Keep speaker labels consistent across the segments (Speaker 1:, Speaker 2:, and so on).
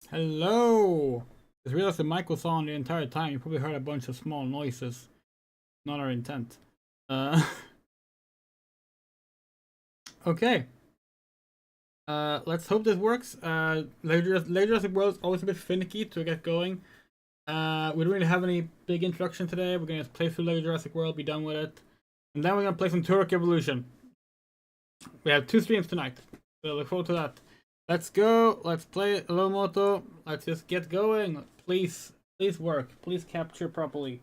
Speaker 1: Hello! Just realized the mic was on the entire time. You probably heard a bunch of small noises. Not our intent. Okay. Let's hope this works. Later Jurassic World is always a bit finicky to get going. We don't really have any big introduction today. We're gonna play through Lego Jurassic World, be done with it. And then we're gonna play some Turok Evolution. We have 2 streams tonight. So look forward to that. Let's go. Let's play Low Moto. Let's just get going. Please work. Please capture properly.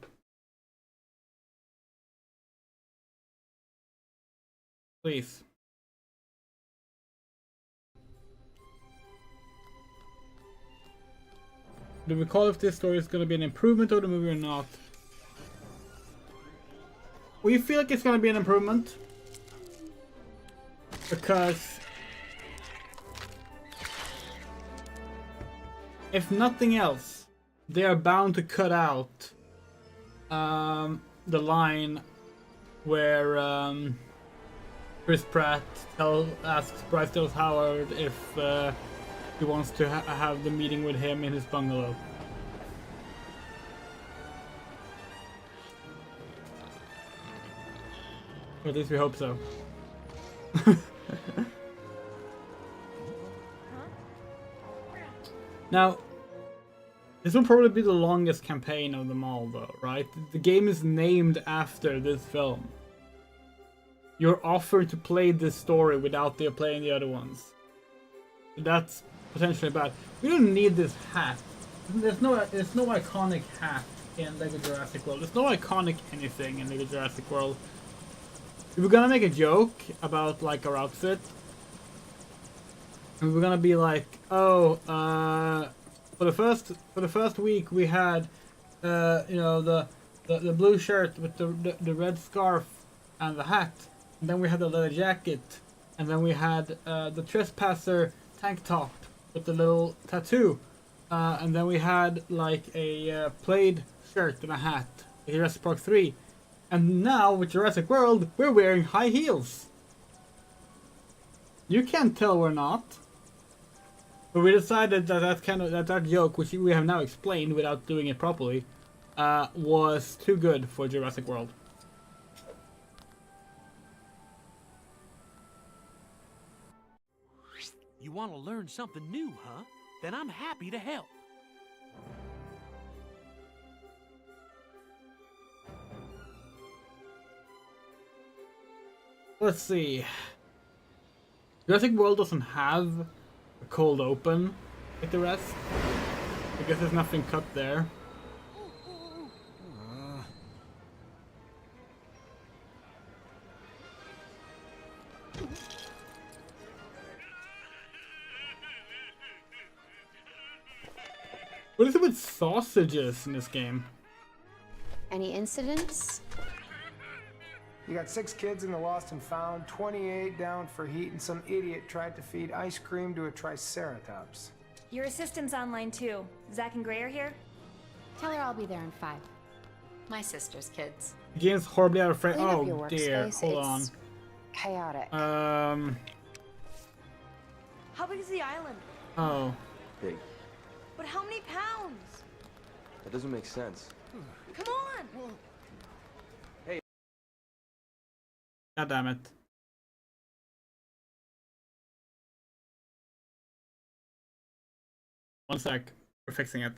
Speaker 1: Please. Do we call if this story is going to be an improvement of the movie or not? We feel like it's going to be an improvement. Because if nothing else, they are bound to cut out the line where Chris Pratt asks Bryce Dallas Howard if he wants to have the meeting with him in his bungalow. Or at least we hope so. Now, this will probably be the longest campaign of them all, though, right? The game is named after this film. You're offered to play this story without playing the other ones. That's potentially bad. We don't need this hat. There's no iconic hat in Lego Jurassic World. There's no iconic anything in Lego Jurassic World. If we're gonna make a joke about like our outfit, and we're gonna be like, oh, for the first week we had, you know, the blue shirt with the red scarf and the hat, and then we had the leather jacket, and then we had the trespasser tank top with the little tattoo, and then we had like a plaid shirt and a hat. Jurassic Park 3, and now with Jurassic World we're wearing high heels. You can't tell we're not. But we decided that that joke, which we have now explained without doing it properly, was too good for Jurassic World.
Speaker 2: You want to learn something new, huh? Then I'm happy to help.
Speaker 1: Let's see. Jurassic World doesn't have a cold open like the rest. I guess there's nothing cut there. What is it with sausages in this game?
Speaker 3: Any incidents?
Speaker 4: You got 6 kids in the lost and found, 28 down for heat, and some idiot tried to feed ice cream to a triceratops.
Speaker 5: Your assistant's online too. Zach and Gray are here?
Speaker 3: Tell her I'll be there in 5. My sister's kids.
Speaker 1: The game's horribly out of frame.
Speaker 3: Clean up
Speaker 1: Oh
Speaker 3: your
Speaker 1: dear,
Speaker 3: workspace.
Speaker 1: hold on.
Speaker 3: It's chaotic.
Speaker 5: How big is the island?
Speaker 1: Oh.
Speaker 6: Big.
Speaker 5: But how many pounds?
Speaker 6: That doesn't make sense.
Speaker 5: Come on!
Speaker 1: God damn it. One sec. We're fixing it.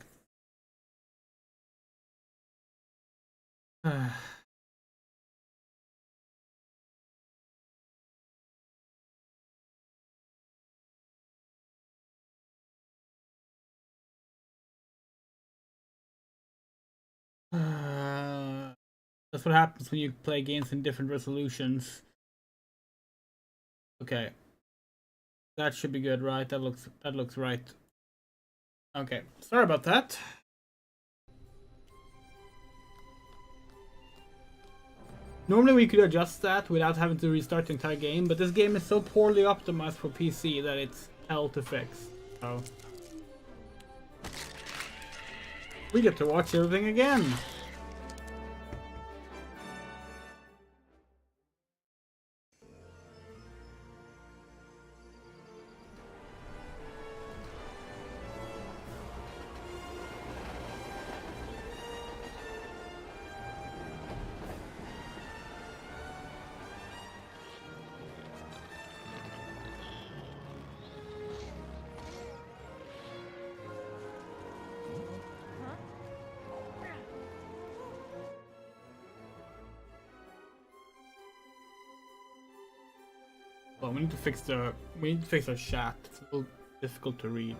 Speaker 1: That's what happens when you play games in different resolutions. Okay. That should be good, right? That looks right. Okay. Sorry about that. Normally we could adjust that without having to restart the entire game, but this game is so poorly optimized for PC that it's hell to fix. So we get to watch everything again. Well, we need to fix our chat. It's a little difficult to read.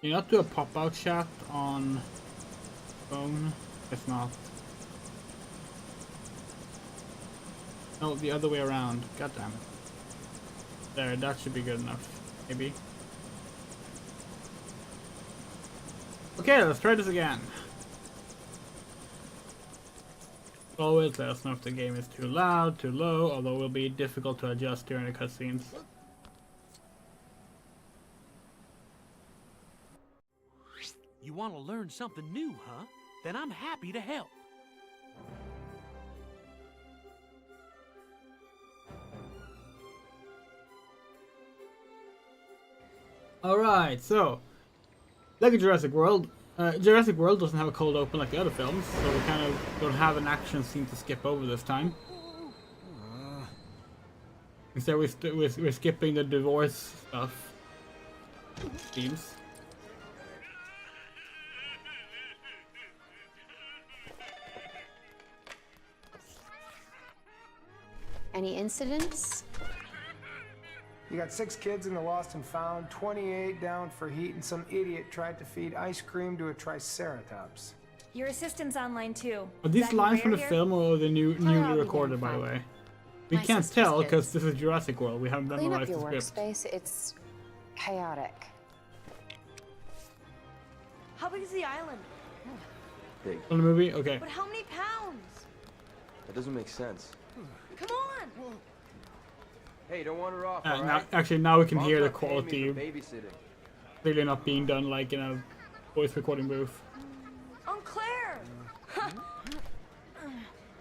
Speaker 1: Can you not do a pop-out chat on phone? If not. No, the other way around. God damn it. There, that should be good enough. Maybe. Okay, let's try this again. Always let us know if the game is too loud, too low, although it will be difficult to adjust during the cutscenes.
Speaker 2: You want to learn something new, huh? Then I'm happy to help.
Speaker 1: Alright, so like a Jurassic World doesn't have a cold open like the other films, so we kind of don't have an action scene to skip over this time. Instead we're skipping the divorce stuff. Seems.
Speaker 3: Any incidents?
Speaker 4: You got 6 kids in the lost and found, 28 down for heat, and some idiot tried to feed ice cream to a triceratops.
Speaker 5: Your assistant's online too.
Speaker 1: Are these
Speaker 5: Zach and
Speaker 1: lines from the
Speaker 5: Gray are
Speaker 1: film or the
Speaker 3: I'll
Speaker 1: newly
Speaker 3: be
Speaker 1: recorded, by the
Speaker 3: fine.
Speaker 1: way? We
Speaker 3: My
Speaker 1: can't
Speaker 3: sister's
Speaker 1: tell because
Speaker 3: kids.
Speaker 1: this is Jurassic World. We haven't
Speaker 3: Clean up
Speaker 1: memorized
Speaker 3: your
Speaker 1: the script.
Speaker 3: workspace. It's chaotic.
Speaker 5: How big is the island?
Speaker 6: Big.
Speaker 1: On the movie? Okay.
Speaker 5: But how many pounds?
Speaker 6: That doesn't make sense.
Speaker 5: Come on!
Speaker 6: Hey, don't wander off,
Speaker 1: Now,
Speaker 6: alright?
Speaker 1: actually, now we can
Speaker 6: Mom's
Speaker 1: hear the
Speaker 6: not paying me
Speaker 1: quality
Speaker 6: for babysitting.
Speaker 1: clearly not being done like in a voice recording booth.
Speaker 5: Aunt Claire!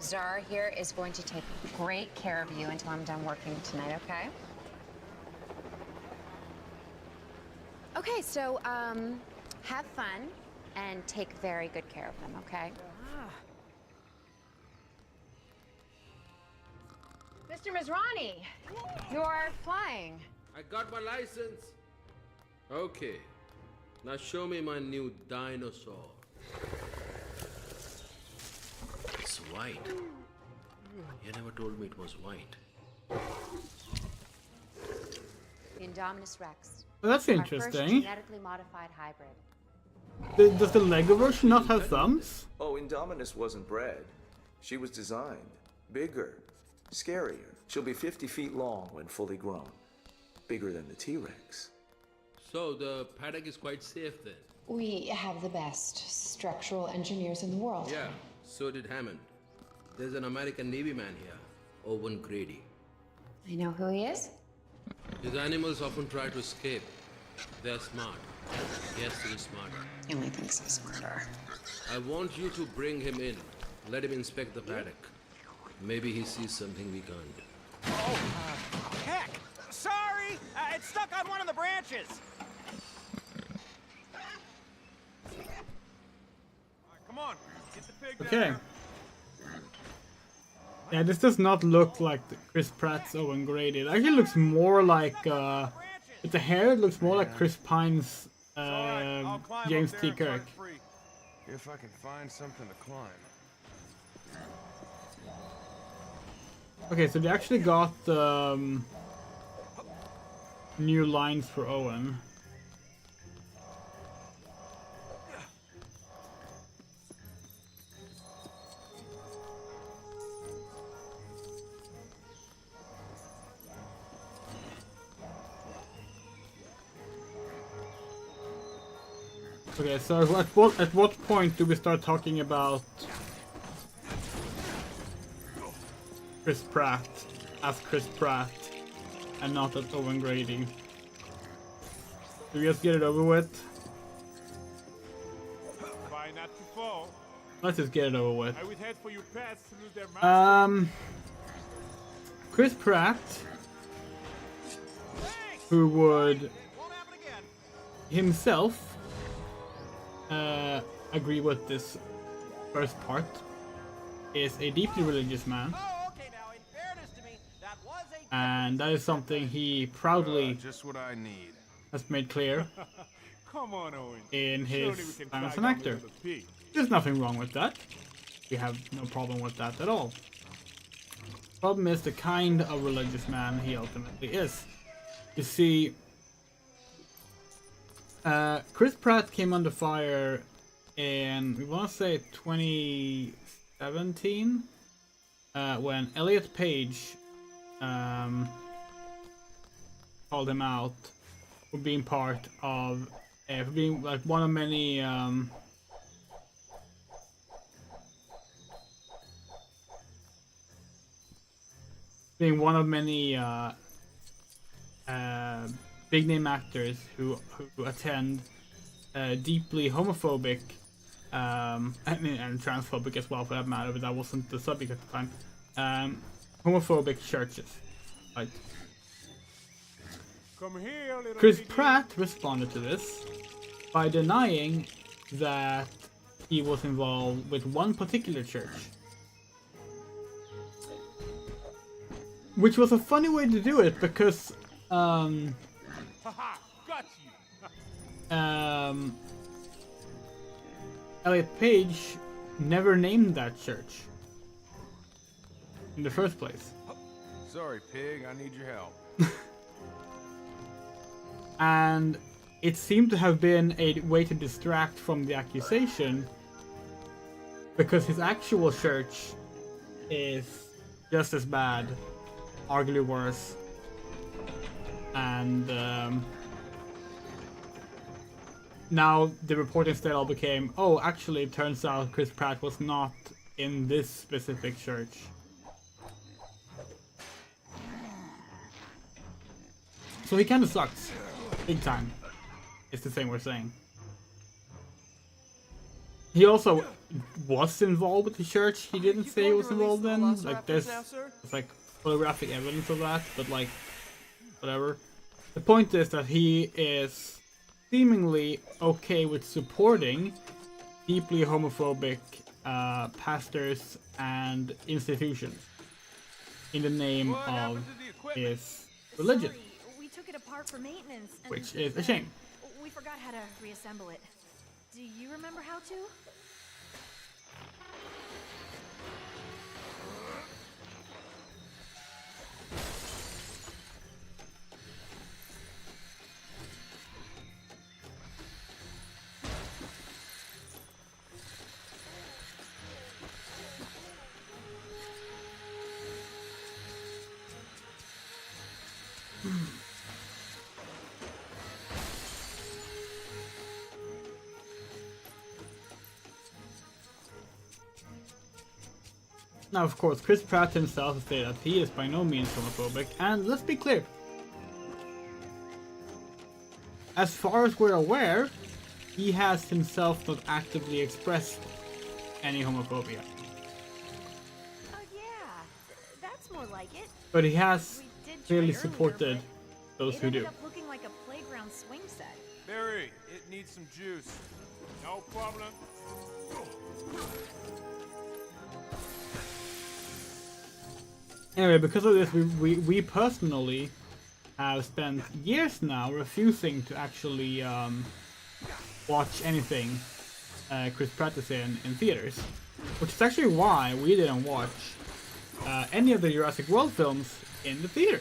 Speaker 3: Zara here is going to take great care of you until I'm done working tonight, okay? Okay, so, have fun and take very good care of them, okay? Mr. Mizrani, you're flying.
Speaker 7: I got my license. Okay. Now show me my new dinosaur. It's white. You never told me it was white.
Speaker 3: The Indominus Rex.
Speaker 1: Well, that's
Speaker 3: Our first
Speaker 1: interesting.
Speaker 3: genetically modified hybrid.
Speaker 1: Does the Lego version not have thumbs?
Speaker 8: Oh, Indominus wasn't bred. She was designed. Bigger. Scarier. She'll be 50 feet long when fully grown. Bigger than the T-Rex.
Speaker 7: So the paddock is quite safe then?
Speaker 9: We have the best structural engineers in the world.
Speaker 7: Yeah, so did Hammond. There's an American Navy man here, Owen Grady.
Speaker 3: I know who he is.
Speaker 7: His animals often try to escape. They're smart. Yes, he is smarter.
Speaker 9: He only thinks he's smarter.
Speaker 7: I want you to bring him in. Let him inspect the paddock. Maybe he sees something we can't.
Speaker 10: Heck! Sorry! It's stuck on one of the branches! Come on, get the pig down
Speaker 1: Okay.
Speaker 10: here.
Speaker 1: Yeah, this does not look like the Chris Pratt's Owen Grady. It actually looks more like, with the hair, it looks more like Chris Pine's
Speaker 10: I'll climb
Speaker 1: James
Speaker 10: up
Speaker 1: T.
Speaker 10: there and
Speaker 1: Kirk.
Speaker 10: start free.
Speaker 4: If I can find something to climb.
Speaker 1: Okay, so they actually got new lines for Owen. Okay, so at what point do we start talking about Chris Pratt as Chris Pratt and not as Owen Grady? Do we just get it over with?
Speaker 10: Try not to fall.
Speaker 1: Let's just get it over with.
Speaker 10: I would hate for your pets to lose their master.
Speaker 1: Chris Pratt,
Speaker 10: Thanks!
Speaker 1: who would
Speaker 10: Won't happen again.
Speaker 1: himself agree with this first part, is a deeply religious man,
Speaker 10: Oh, okay, now, in fairness to me, that was a...
Speaker 1: and that is something he proudly
Speaker 10: Just what I need.
Speaker 1: has made clear
Speaker 10: Come on, Owen.
Speaker 1: in
Speaker 10: Surely
Speaker 1: his
Speaker 10: we can
Speaker 1: time as
Speaker 10: track
Speaker 1: an
Speaker 10: down
Speaker 1: actor.
Speaker 10: the pig.
Speaker 1: There's nothing wrong with that. We have no problem with that at all. Problem is the kind of religious man he ultimately is. You see, Chris Pratt came under fire in, we want to say 2017, when Elliot Page called him out for being part of, for being like one of many big name actors who attend deeply homophobic and transphobic as well, for that matter, but that wasn't the subject at the time. Homophobic churches, right?
Speaker 10: Come here, little
Speaker 1: Chris
Speaker 10: piggy.
Speaker 1: Pratt responded to this by denying that he was involved with one particular church. Which was a funny way to do it because
Speaker 10: Haha, got you.
Speaker 1: Elliot Page never named that church in the first place.
Speaker 10: Sorry, pig. I need your help.
Speaker 1: And it seemed to have been a way to distract from the accusation because his actual church is just as bad, arguably worse, and now the report instead all became, oh, actually it turns out Chris Pratt was not in this specific church. So he kind of sucks. Big time. It's the thing we're saying. He also was involved with the church he didn't say he was involved in. Like, there's like photographic evidence of that, but like, whatever. The point is that he is seemingly okay with supporting deeply homophobic pastors and institutions in the name of his religion.
Speaker 5: Sorry, we took it apart for maintenance. And
Speaker 1: Which is a shame.
Speaker 5: We forgot how to reassemble it. Do you remember how to?
Speaker 1: Now, of course, Chris Pratt himself has stated that he is by no means homophobic, and let's be clear. As far as we're aware, he has himself not actively expressed any homophobia.
Speaker 5: Yeah, that's more like it.
Speaker 1: But he has
Speaker 5: We did try
Speaker 1: clearly
Speaker 5: earlier,
Speaker 1: supported
Speaker 5: but
Speaker 1: those who
Speaker 5: it
Speaker 1: do.
Speaker 5: ended up looking like a playground swing set.
Speaker 10: Barry, it needs some juice. No problem.
Speaker 1: Anyway, because of this, we personally have spent years now refusing to actually watch anything Chris Pratt is in theaters. Which is actually why we didn't watch any of the Jurassic World films in the theater.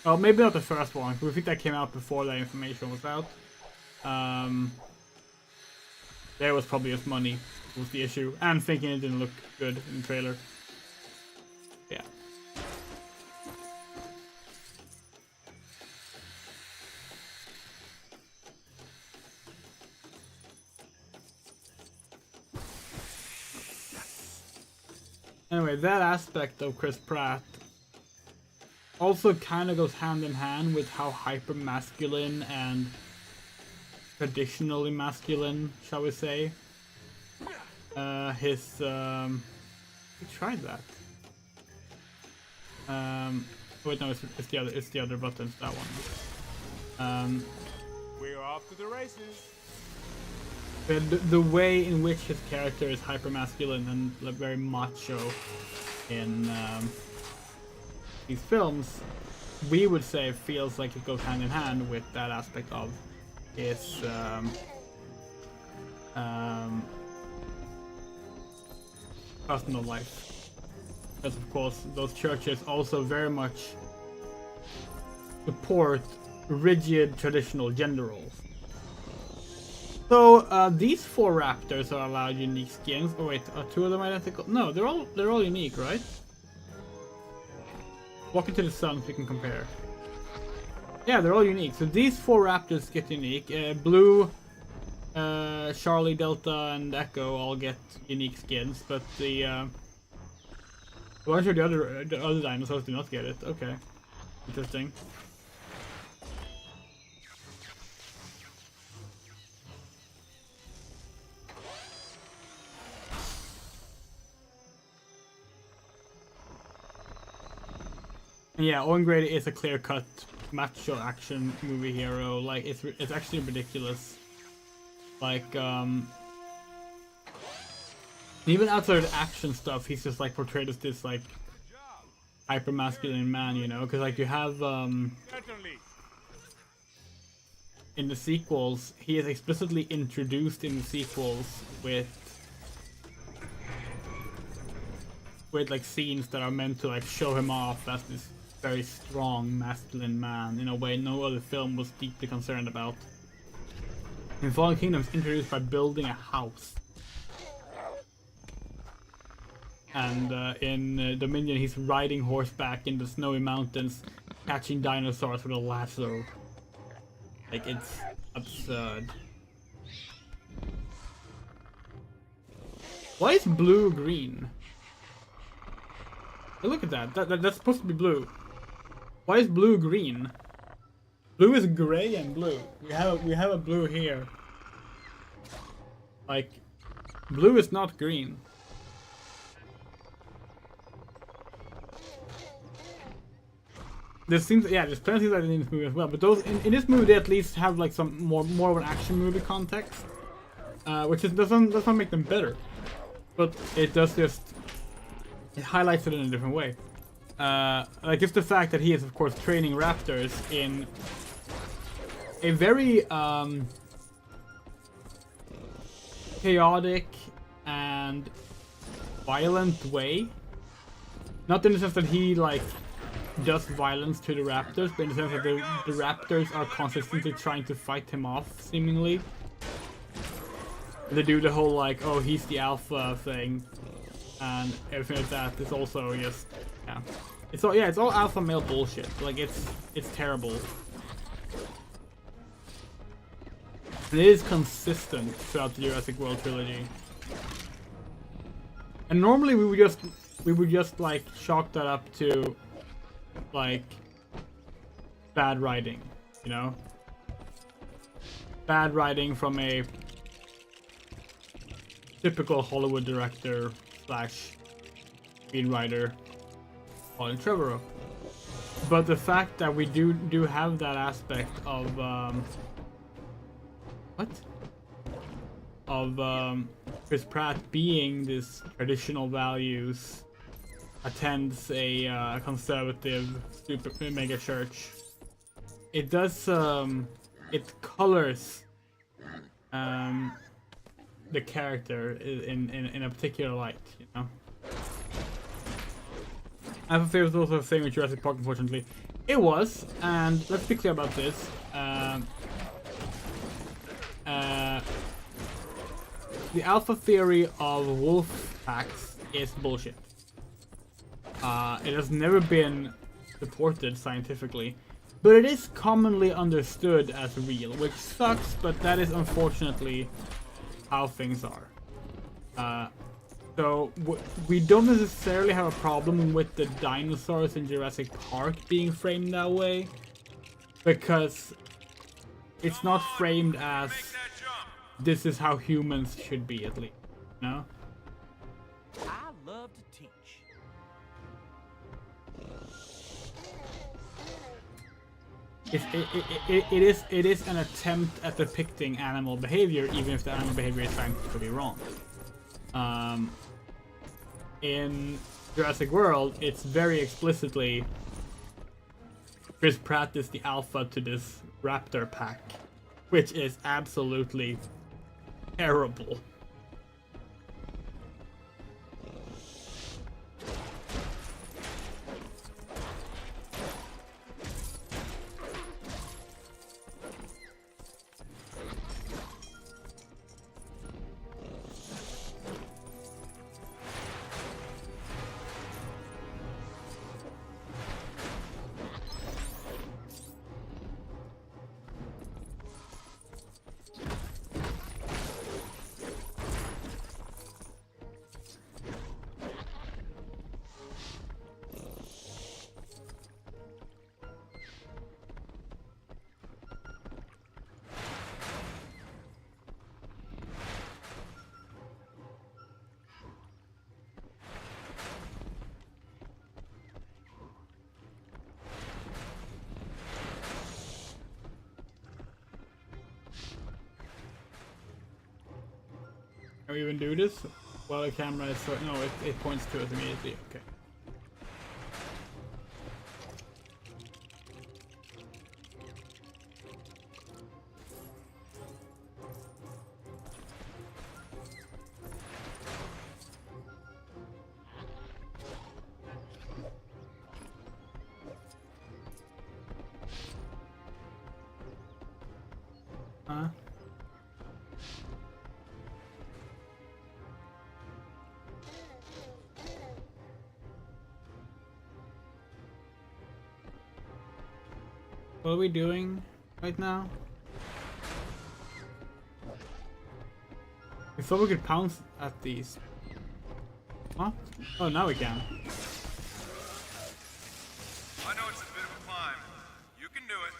Speaker 1: Well, maybe not the first one, we think that came out before that information was out. There was probably just money was the issue, and thinking it didn't look good in the trailer. Yeah. Anyway, that aspect of Chris Pratt also kind of goes hand in hand with how hyper masculine and traditionally masculine, shall we say, his we tried that. Wait, no, it's the other buttons, that one.
Speaker 10: We're off to the races.
Speaker 1: The way in which his character is hyper masculine and like, very macho in these films, we would say feels like it goes hand in hand with that aspect of his personal life. because of course those churches also very much support rigid traditional gender roles. So these 4 raptors are allowed unique skins. Oh wait, are 2 of them identical? No, they're all unique, right? Walk into the sun so we can compare. Yeah, they're all unique. So these 4 raptors get unique. Blue, Charlie, Delta, and Echo all get unique skins, but the well, I'm sure the other dinosaurs do not get it. Okay, interesting. Yeah, Owen Grady is a clear-cut macho action movie hero. Like it's actually ridiculous. Like even outside of the action stuff, he's just like portrayed as this like hyper masculine man, you know? Because like you have in the sequels, he is explicitly introduced in the sequels with like scenes that are meant to like show him off as this very strong masculine man in a way no other film was deeply concerned about. In Fallen Kingdom, is introduced by building a house, and in Dominion, he's riding horseback in the snowy mountains, catching dinosaurs with a lasso. Like, it's absurd. Why is blue green? Hey, look at that. That's supposed to be blue. Why is blue green? Blue is gray and blue. We have a blue here. Like, blue is not green. There's plenty of things like that in this movie as well. But those in this movie they at least have like some more of an action movie context, which doesn't make them better, but it does just it highlights it in a different way. Like just the fact that he is of course training raptors in a very chaotic and violent way. Not in the sense that he like does violence to the raptors, but in the sense that the raptors are consistently trying to fight him off, seemingly. They do the whole like, oh, he's the alpha thing, and everything like that is also just, yeah. It's all alpha male bullshit. Like, it's terrible. And it is consistent throughout the Jurassic World trilogy. And normally we would just like chalk that up to like bad writing, you know? Bad writing from a typical Hollywood director slash screenwriter, Colin Trevorrow. But the fact that we do have that aspect of Chris Pratt being this traditional values, attends a conservative super mega church. It does it colors the character in a particular light, you know. I have a favorite also the same with Jurassic Park, unfortunately. It was, and let's be clear about this. The alpha theory of wolf packs is bullshit. It has never been supported scientifically, but it is commonly understood as real, which sucks, but that is unfortunately how things are. So we don't necessarily have a problem with the dinosaurs in Jurassic Park being framed that way, because it's not framed as this is how humans should be, at least, you know?
Speaker 2: I love to teach.
Speaker 1: It is an attempt at depicting animal behavior, even if the animal behavior is scientifically wrong. In Jurassic World, it's very explicitly Chris Pratt is the alpha to this raptor pack, which is absolutely terrible. Can we even do this? Well, the camera is so... No, it points to us immediately. Okay. Huh? What are we doing right now? We thought we could pounce at these. What? Oh, now we can.
Speaker 10: I know it's a bit of a climb. You can do it.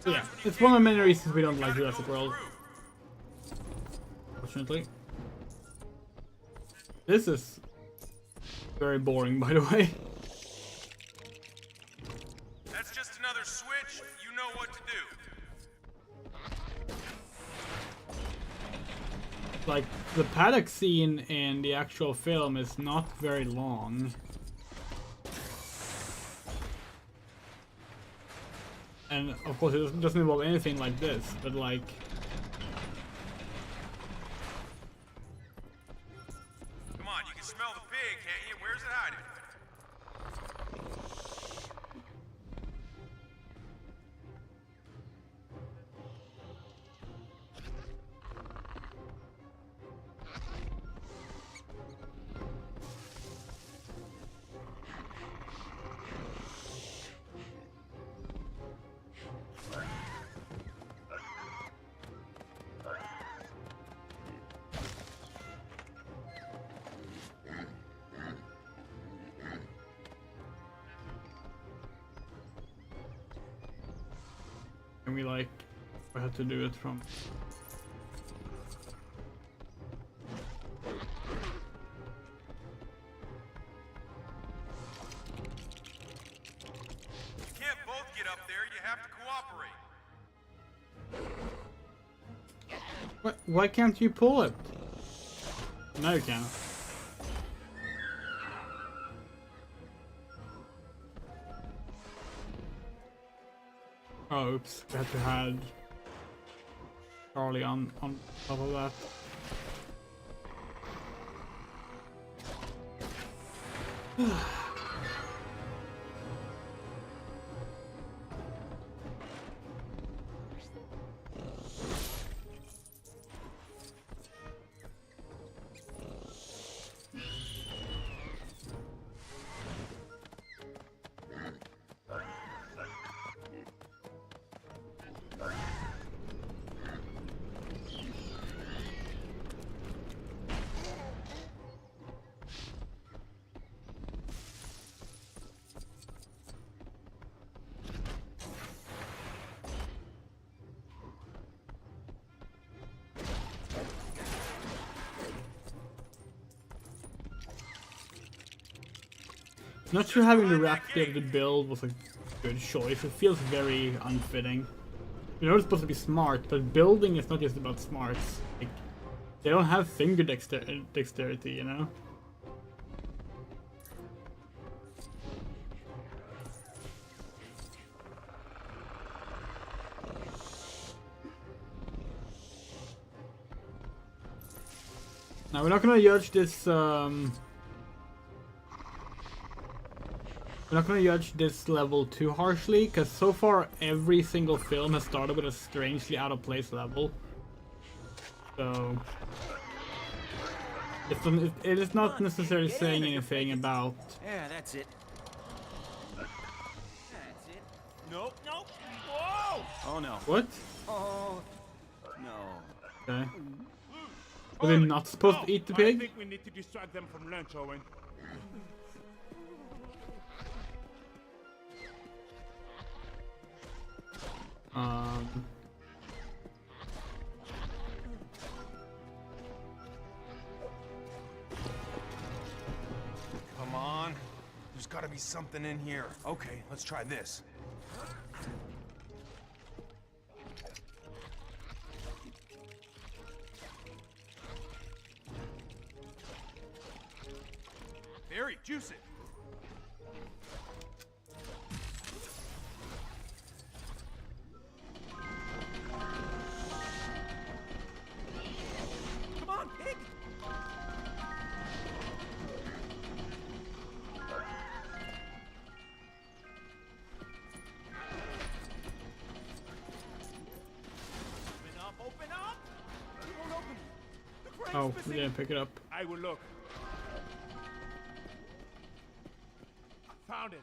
Speaker 1: Yeah, it's one of the many reasons we don't like Jurassic World. Fortunately. This is very boring, by the way.
Speaker 10: That's just another switch. You know what to do.
Speaker 1: Like, the paddock scene in the actual film is not very long. And of course it doesn't involve anything like this, but like...
Speaker 10: Come on, you can smell the pig, can't you? Where's it hiding?
Speaker 1: And we like... I had to do it from...
Speaker 10: You can't both get up there. You have to cooperate.
Speaker 1: What? Why can't you pull it? No, you can't. Oh, oops. We had to have Charlie on top of that. Not sure having the raft be able to build was a good choice. It feels very unfitting. You know it's supposed to be smart, but building is not just about smarts. Like, they don't have finger dexterity, you know? Now we're not gonna judge this we're not going to judge this level too harshly, because so far every single film has started with a strangely out of place level. So... it is not necessarily saying anything about...
Speaker 10: Yeah, that's it. That's it. Nope, nope. Whoa! Oh no.
Speaker 1: What?
Speaker 10: Oh no.
Speaker 1: Okay. Were they not supposed to eat the pig?
Speaker 10: I think we need to distract them from lunch, Owen. Come on. There's gotta be something in here. Okay, let's try this. Very juicy. Come on, pig! Open up! It won't open. The crate's
Speaker 1: Oh,
Speaker 10: missing.
Speaker 1: we didn't pick it up.
Speaker 10: I will look. Found it.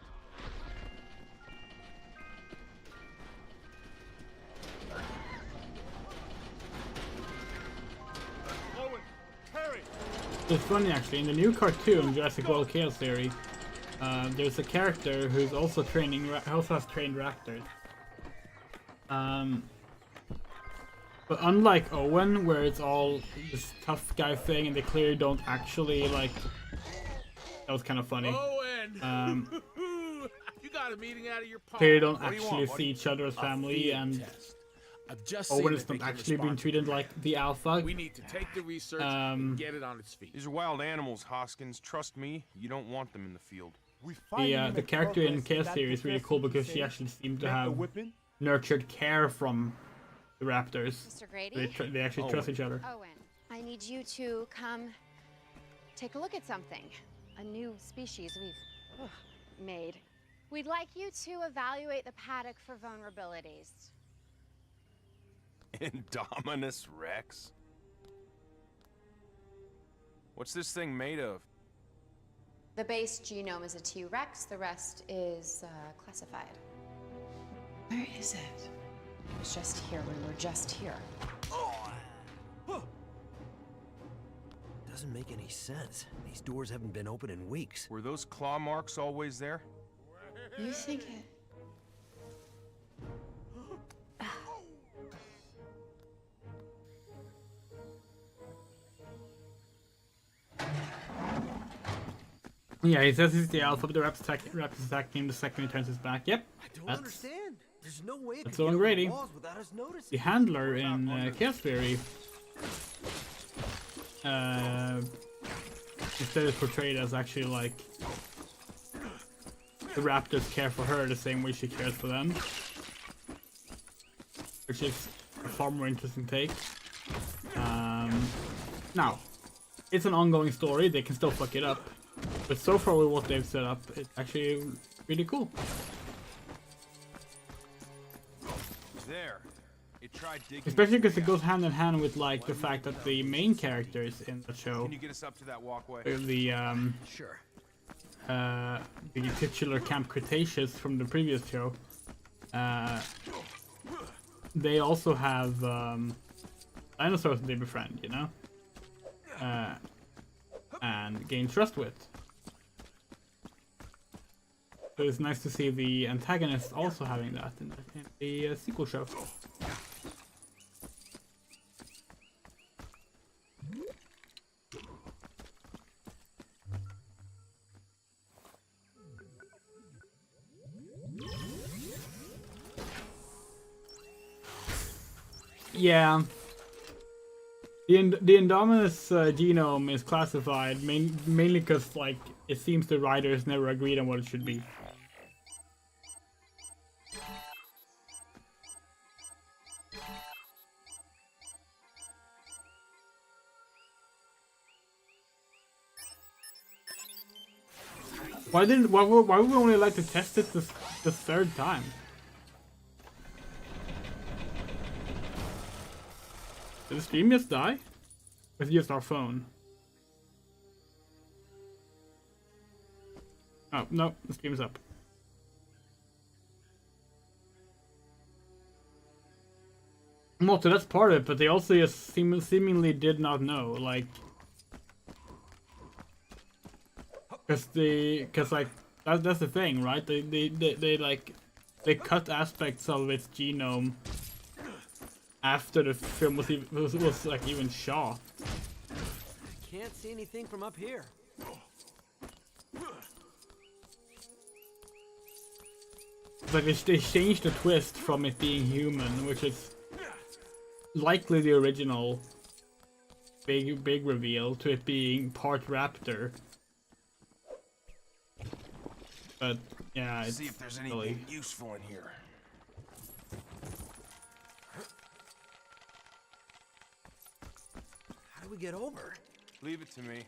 Speaker 10: Owen, hurry!
Speaker 1: It's funny actually, in the new cartoon Jurassic World Chaos Theory, there's a character who's also training, also has trained raptors. But unlike Owen, where it's all this tough guy thing and they clearly don't actually like... That was kind of funny.
Speaker 7: Owen! You got a meeting out of your palm.
Speaker 1: Clearly don't
Speaker 10: What do you
Speaker 1: actually
Speaker 10: want,
Speaker 1: see each other as family, and
Speaker 7: I've just
Speaker 1: Owen
Speaker 7: seen
Speaker 1: is
Speaker 7: that they
Speaker 1: not
Speaker 7: can
Speaker 1: actually being
Speaker 7: respond to
Speaker 1: treated
Speaker 7: the
Speaker 1: like
Speaker 7: threat.
Speaker 1: the alpha.
Speaker 7: We need to take the research and get it on its feet.
Speaker 10: These are wild animals, Hoskins. Trust me, you don't want them in the field.
Speaker 1: The character in Chaos Theory is really cool because she actually seemed to have nurtured care from the raptors.
Speaker 3: Mr. Grady?
Speaker 1: They actually trust each other.
Speaker 3: Owen, I need you to come take a look at something. A new species we've made. We'd like you to evaluate the paddock for vulnerabilities.
Speaker 10: Indominus Rex? What's this thing made of?
Speaker 9: The base genome is a T-Rex, the rest is classified. Where is it? It was just here, we were just here.
Speaker 2: Doesn't make any sense. These doors haven't been open in weeks.
Speaker 10: Were those claw marks always there?
Speaker 9: You think it...
Speaker 1: Yeah, he says he's the alpha, but the Raptors attack him the second he turns his back. Yep.
Speaker 2: I don't understand. There's no way it
Speaker 1: That's
Speaker 2: could
Speaker 1: Owen
Speaker 2: get over the
Speaker 1: Grady.
Speaker 2: walls without us noticing.
Speaker 1: The handler in Chaos Theory instead is portrayed as actually like the Raptors care for her the same way she cares for them, which is a far more interesting take. Now, it's an ongoing story, they can still fuck it up, but so far with what they've set up, it's actually really cool.
Speaker 10: There. It tried digging.
Speaker 1: Especially because it goes hand in hand with like the fact that the main characters in the show,
Speaker 10: Can you get us up to that walkway?
Speaker 2: Sure.
Speaker 1: the titular Camp Cretaceous from the previous show, they also have dinosaurs that they befriend, you know, and gain trust with. So it's nice to see the antagonist also having that in the sequel show. Yeah. The Indominus genome is classified mainly because like it seems the writers never agreed on what it should be. Why would we only like to test it the third time? Did the stream just die? Or is it just our phone? Oh, no, the stream's up. Moto, that's part of it, but they also just seemingly did not know, like... Cause like, that's the thing, right? They cut aspects of its genome after the film was like even shot.
Speaker 2: Can't see anything from up here.
Speaker 1: Like they changed the twist from it being human, which is likely the original big reveal, to it being part raptor. But yeah, it's
Speaker 10: See if there's anything
Speaker 1: really
Speaker 10: useful in here.
Speaker 2: How do we get over?
Speaker 10: Leave it to me.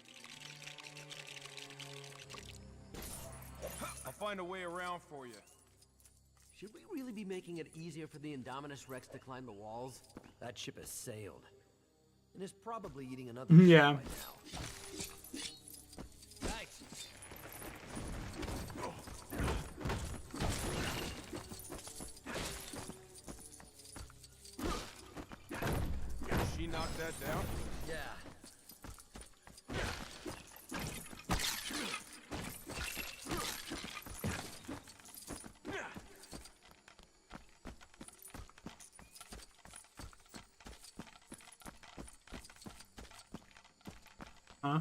Speaker 10: I'll find a way around for you.
Speaker 2: Should we really be making it easier for the Indominus Rex to climb the walls? That ship has sailed. And is probably eating another ship
Speaker 1: Yeah.
Speaker 2: by now. Thanks.
Speaker 10: She knocked that down?
Speaker 2: Yeah.
Speaker 1: huh?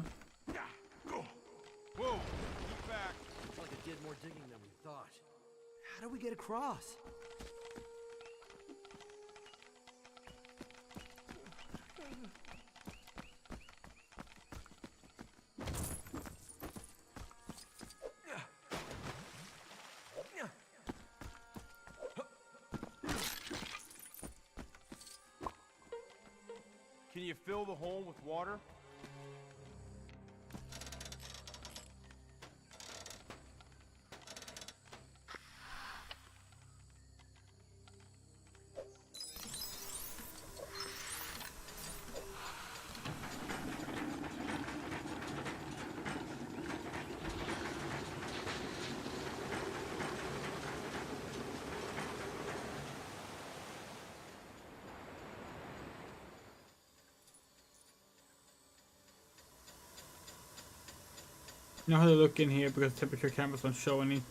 Speaker 10: Whoa, keep back.
Speaker 2: Looks like it did more digging than we thought. How do we get across?
Speaker 10: Can you fill the hole with water?
Speaker 1: You know how to look in here because temperature cameras don't show any.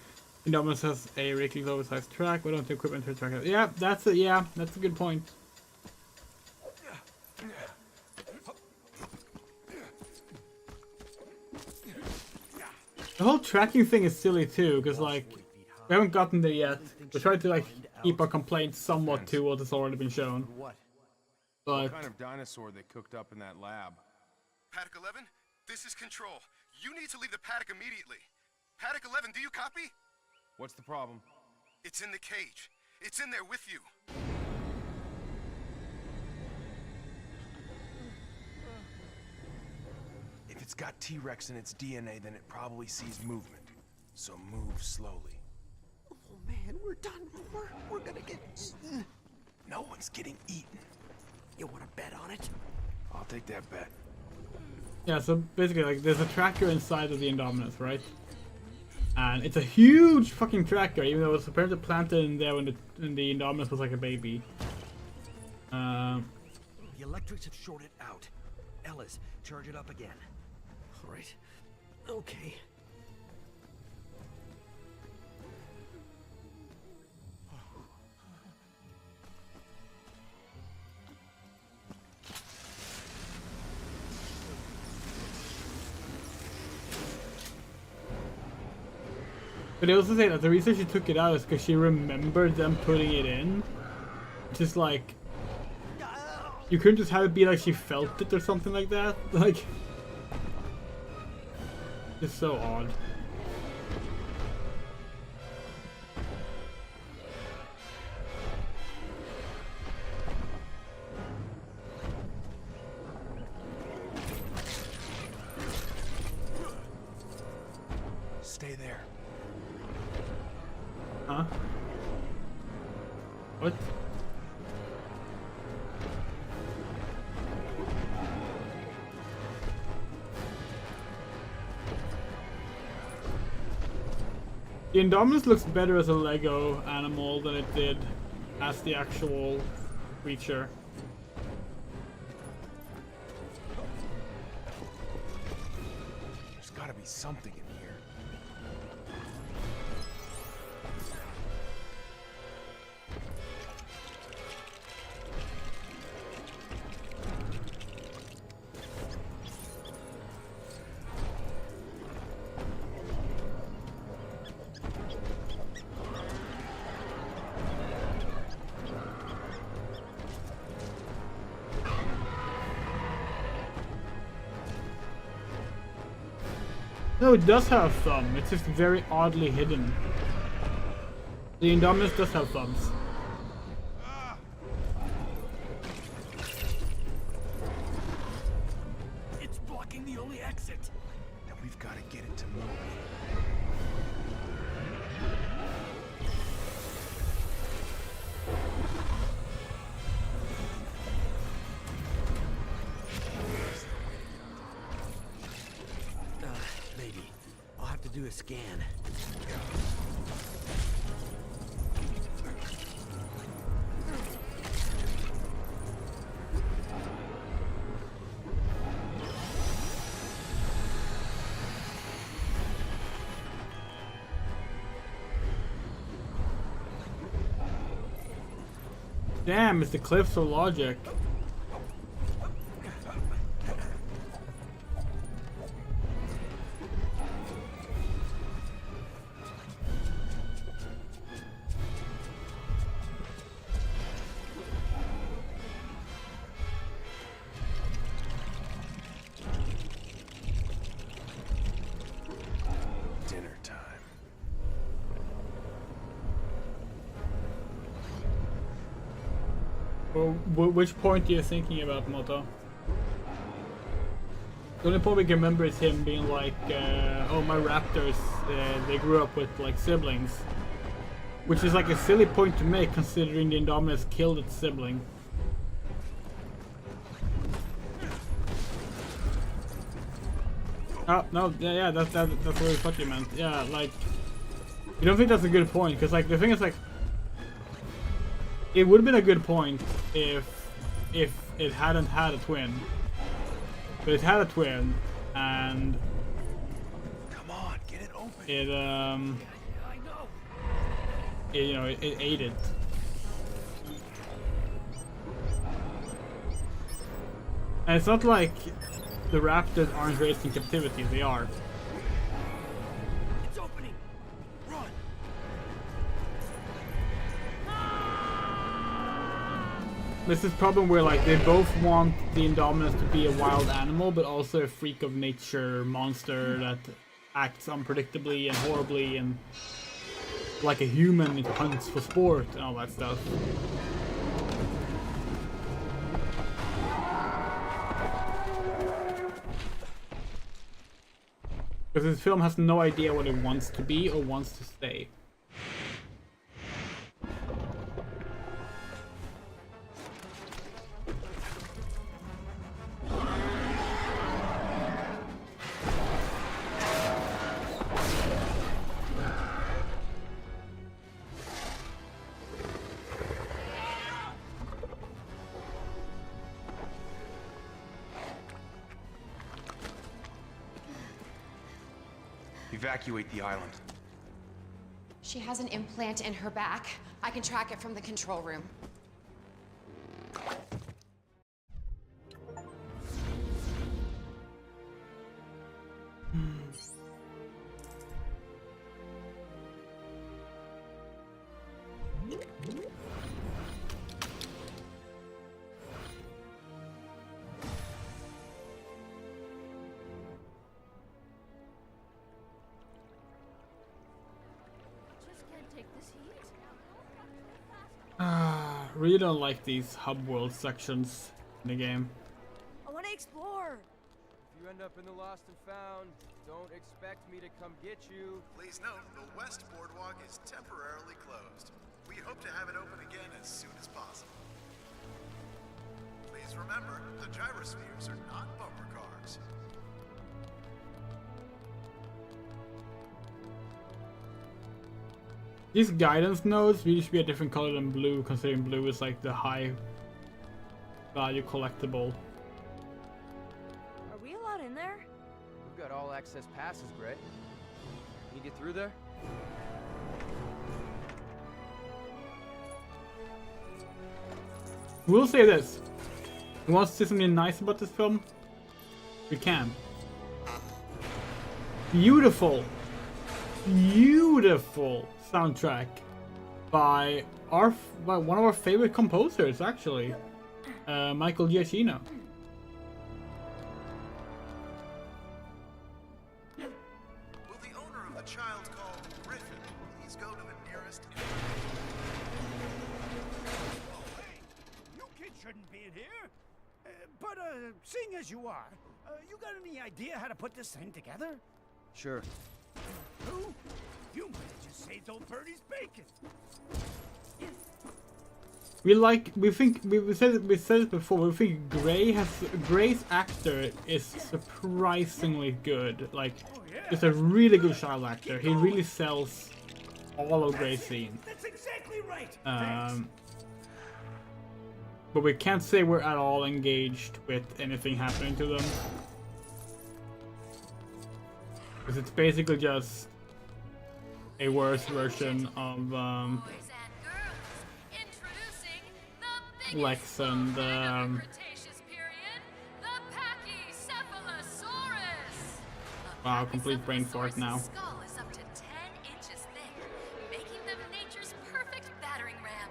Speaker 1: Indominus has a ridiculously oversized track. Why don't the equipment to track it? Yeah, that's it. Yeah, that's a good point. The whole tracking thing is silly too, because like we haven't gotten there yet. We tried to like keep our complaints somewhat to what has already been shown.
Speaker 2: What?
Speaker 1: But
Speaker 10: What kind of dinosaur they cooked up in that lab?
Speaker 11: Paddock 11, this is Control. You need to leave the paddock immediately. Paddock 11, do you copy?
Speaker 10: What's the problem?
Speaker 11: It's in the cage. It's in there with you.
Speaker 10: If it's got T-Rex in its DNA, then it probably sees movement. So move slowly.
Speaker 2: Oh man, we're done. We're gonna get eaten.
Speaker 10: No one's getting eaten.
Speaker 2: You wanna bet on it?
Speaker 10: I'll take that bet.
Speaker 1: yeah, so basically like there's a tracker inside of the Indominus, right? And it's a huge fucking tracker, even though it was apparently planted in there when the Indominus was like a baby.
Speaker 2: The electrics have shorted out. Ellis, charge it up again. All right. Okay.
Speaker 1: But they also say that the reason she took it out is because she remembered them putting it in. Just like you couldn't just have it be like she felt it or something like that. Like it's so odd.
Speaker 10: Stay there.
Speaker 1: Huh? What? The Indominus looks better as a Lego animal than it did as the actual creature.
Speaker 10: There's gotta be something in here.
Speaker 1: No, it does have a thumb. It's just very oddly hidden. The Indominus does have thumbs.
Speaker 10: It's blocking the only exit.
Speaker 11: Now we've got to get it to move.
Speaker 2: Maybe. I'll have to do a scan.
Speaker 1: Damn, it's the cliffs of logic.
Speaker 11: Dinner time.
Speaker 1: Well, which point are you thinking about, Moto? The only point we can remember is him being like, oh, my raptors, they grew up with like siblings. Which is like a silly point to make considering the Indominus killed its sibling. Oh, no, yeah, that's what I thought you meant. Yeah, like, you don't think that's a good point, because like, the thing is like, it would have been a good point if it hadn't had a twin. But it had a twin, and
Speaker 11: Come on, get it open.
Speaker 1: it you know, it ate it. And it's not like the raptors aren't raised in captivity, they are.
Speaker 10: It's opening. Run.
Speaker 1: This is problem where like they both want the Indominus to be a wild animal, but also a freak of nature monster that acts unpredictably and horribly, and like a human, it hunts for sport and all that stuff. Because this film has no idea what it wants to be or wants to say.
Speaker 11: Evacuate the island.
Speaker 9: She has an implant in her back. I can track it from the control room.
Speaker 1: Really don't like these hub world sections in the game.
Speaker 5: I want to explore.
Speaker 6: If you end up in the lost and found, don't expect me to come get you.
Speaker 11: Please note, the West Boardwalk is temporarily closed. We hope to have it open again as soon as possible. Please remember, the gyrospheres are not bumper cars.
Speaker 1: These guidance nodes really should be a different color than blue, considering blue is like the high value collectible.
Speaker 5: Are we allowed in there?
Speaker 6: We've got all access passes, Brett. Can you get through there?
Speaker 1: We'll say this. You want to say something nice about this film? We can. Beautiful. Beautiful soundtrack by one of our favorite composers, actually, Michael Giacchino.
Speaker 10: staying here. But seeing as you are, you got any idea how to put this thing together?
Speaker 6: Sure.
Speaker 10: Who? You might have just saved old Birdie's bacon.
Speaker 1: We said it before. We think Gray's actor is surprisingly good. Like, he's a really good child actor. He really sells all of Gray's scenes.
Speaker 10: That's exactly right.
Speaker 1: But we can't say we're at all engaged with anything happening to them, because it's basically just a worse version of Lex and wow, complete brain fart now.
Speaker 12: Skull is up to 10 inches thick, making them nature's perfect battering ram.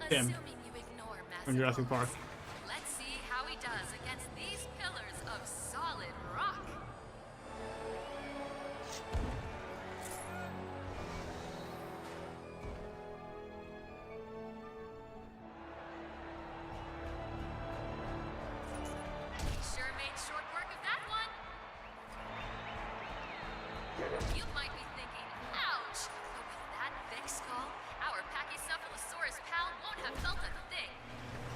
Speaker 1: Tim
Speaker 12: Assuming you ignore
Speaker 1: from
Speaker 12: massive
Speaker 1: Jurassic Park.
Speaker 12: bones. Let's see how he does against these pillars of solid rock. Sure made short work of that one. You might be thinking, ouch! But with that thick skull, our Pachycephalosaurus pal won't have felt a thing.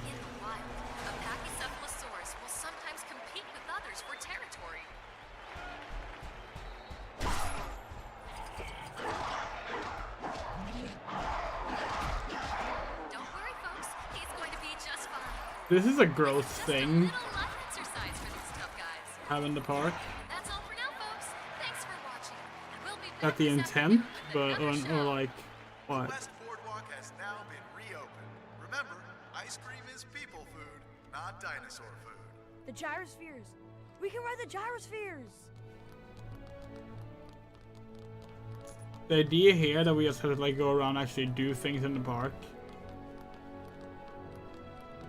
Speaker 12: In the wild, a Pachycephalosaurus will sometimes compete with others for territory. Don't worry, folks. He's going to be just fine.
Speaker 1: This is a gross thing.
Speaker 12: Little life exercise for these tough guys.
Speaker 1: Have in the park.
Speaker 12: That's all for now, folks. Thanks for watching. And we'll be back
Speaker 1: Not the
Speaker 12: this
Speaker 1: intent,
Speaker 12: afternoon with
Speaker 1: but or like what?
Speaker 11: West Boardwalk has now been reopened. Remember, ice cream is people food, not dinosaur food.
Speaker 5: The gyrospheres. We can ride the gyrospheres.
Speaker 1: The idea here that we just have to like go around and actually do things in the park.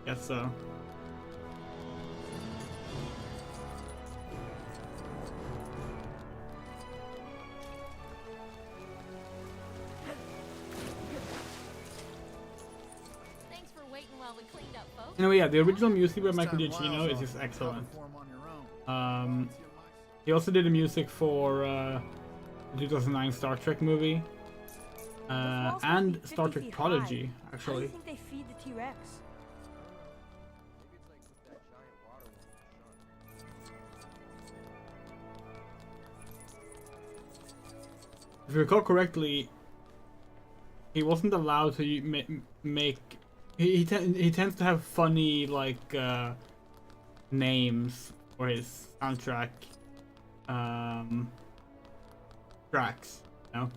Speaker 1: Guess so.
Speaker 12: Thanks for waiting while we cleaned up, folks.
Speaker 1: Anyway, yeah, the original music by Michael Giacchino is just excellent. He also did the music for the 2009 Star Trek movie and Star Trek Prodigy,
Speaker 5: How do
Speaker 1: actually.
Speaker 5: you think they feed the T-Rex?
Speaker 1: If you recall correctly, he wasn't allowed to make. He tends to have funny like names for his soundtrack tracks, you know.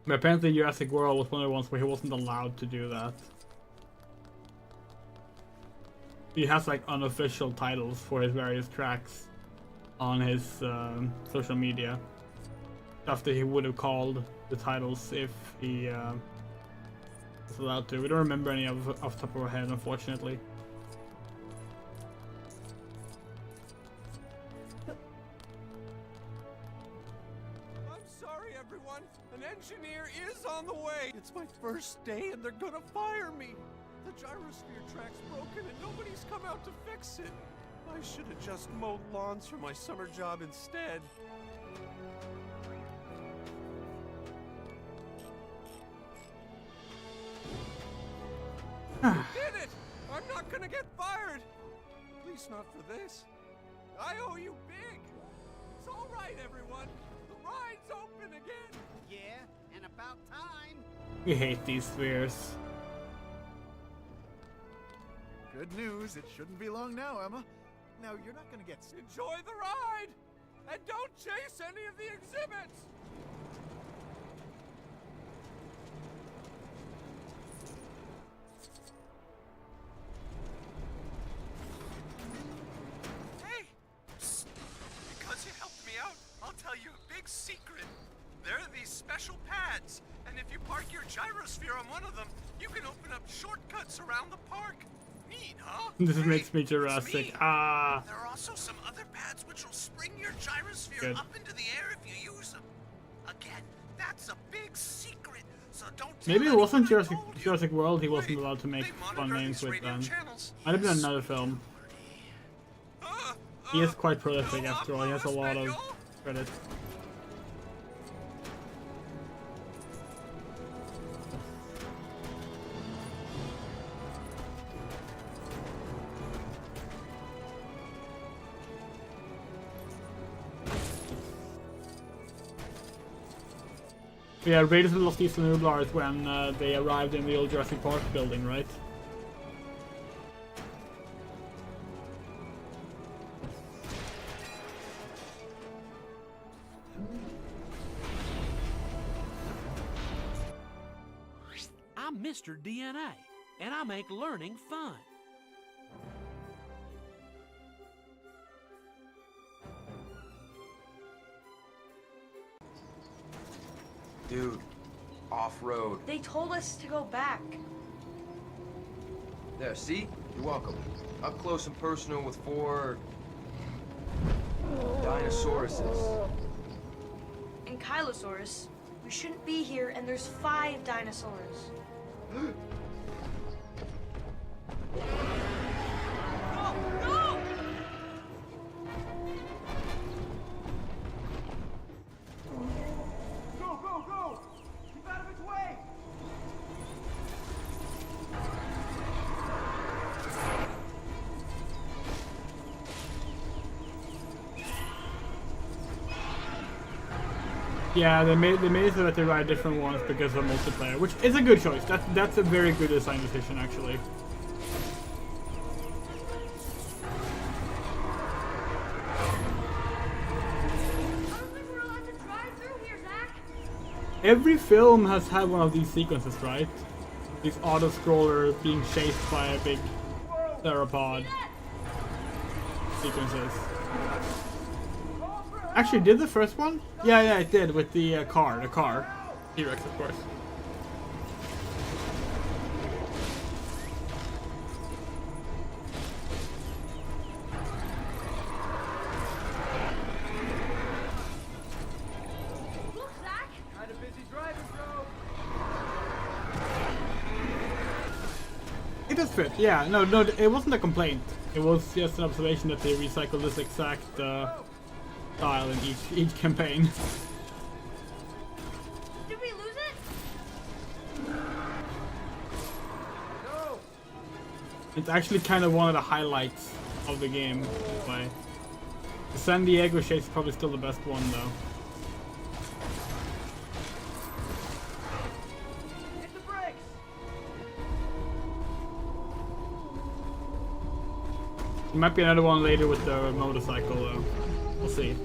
Speaker 1: But apparently, Jurassic World was one of the ones where he wasn't allowed to do that. He has like unofficial titles for his various tracks on his social media. Stuff that he would have called the titles if he was allowed to. We don't remember any off the top of our head, unfortunately.
Speaker 10: I'm sorry, everyone. An engineer is on the way. It's my first day and they're gonna fire me. The gyrosphere track's broken and nobody's come out to fix it. I should have just mowed lawns for my summer job instead. You did it! I'm not gonna get fired! At least not for this. I owe you big! It's alright, everyone! The ride's open again!
Speaker 13: Yeah, and about time!
Speaker 1: We hate these spheres.
Speaker 14: Good news, it shouldn't be long now, Emma. Now, you're not gonna get...
Speaker 10: Enjoy the ride! And don't chase any of the exhibits!
Speaker 11: Hey! Psst. Because you helped me out, I'll tell you a big secret. There are these special pads, and if you park your gyrosphere on one of them, you can open up shortcuts around the park. Neat, huh?
Speaker 1: This makes me Jurassic. Ah.
Speaker 11: There are also some other pads which will spring your gyrosphere
Speaker 1: Good.
Speaker 11: up into the air if you use them. Again, that's a big secret, so
Speaker 1: Maybe it wasn't Jurassic World. He wasn't allowed to make fun names with them. Might have been another film. He is quite prolific after all. He has a lot of credits. Yeah, Raiders of the Lost Eastern Nublar is when they arrived in the old Jurassic Park building, right?
Speaker 15: I'm Mr. DNA, and I make learning fun.
Speaker 6: Dude, off-road.
Speaker 16: They told us to go back.
Speaker 6: There, see? You're welcome. Up close and personal with 4... dinosauruses.
Speaker 16: And Kylosaurus. We shouldn't be here, and there's 5 dinosaurs.
Speaker 1: Yeah, they made it so that they ride different ones because of multiplayer, which is a good choice. That's a very good design decision, actually. Every film has had one of these sequences, right? These auto-scroller being chased by a big theropod sequences. Actually, did the first one? Yeah, it did with the car. T-Rex, of course.
Speaker 16: Look, Zach!
Speaker 6: Kinda busy driving, bro.
Speaker 1: It does fit, yeah. No, it wasn't a complaint. It was just an observation that they recycled this exact style in each campaign.
Speaker 16: Did we lose it?
Speaker 6: No.
Speaker 1: It's actually kind of one of the highlights of the game. The San Diego chase is probably still the best one, though.
Speaker 6: Hit the brakes.
Speaker 1: There might be another one later with the motorcycle, though. We'll see.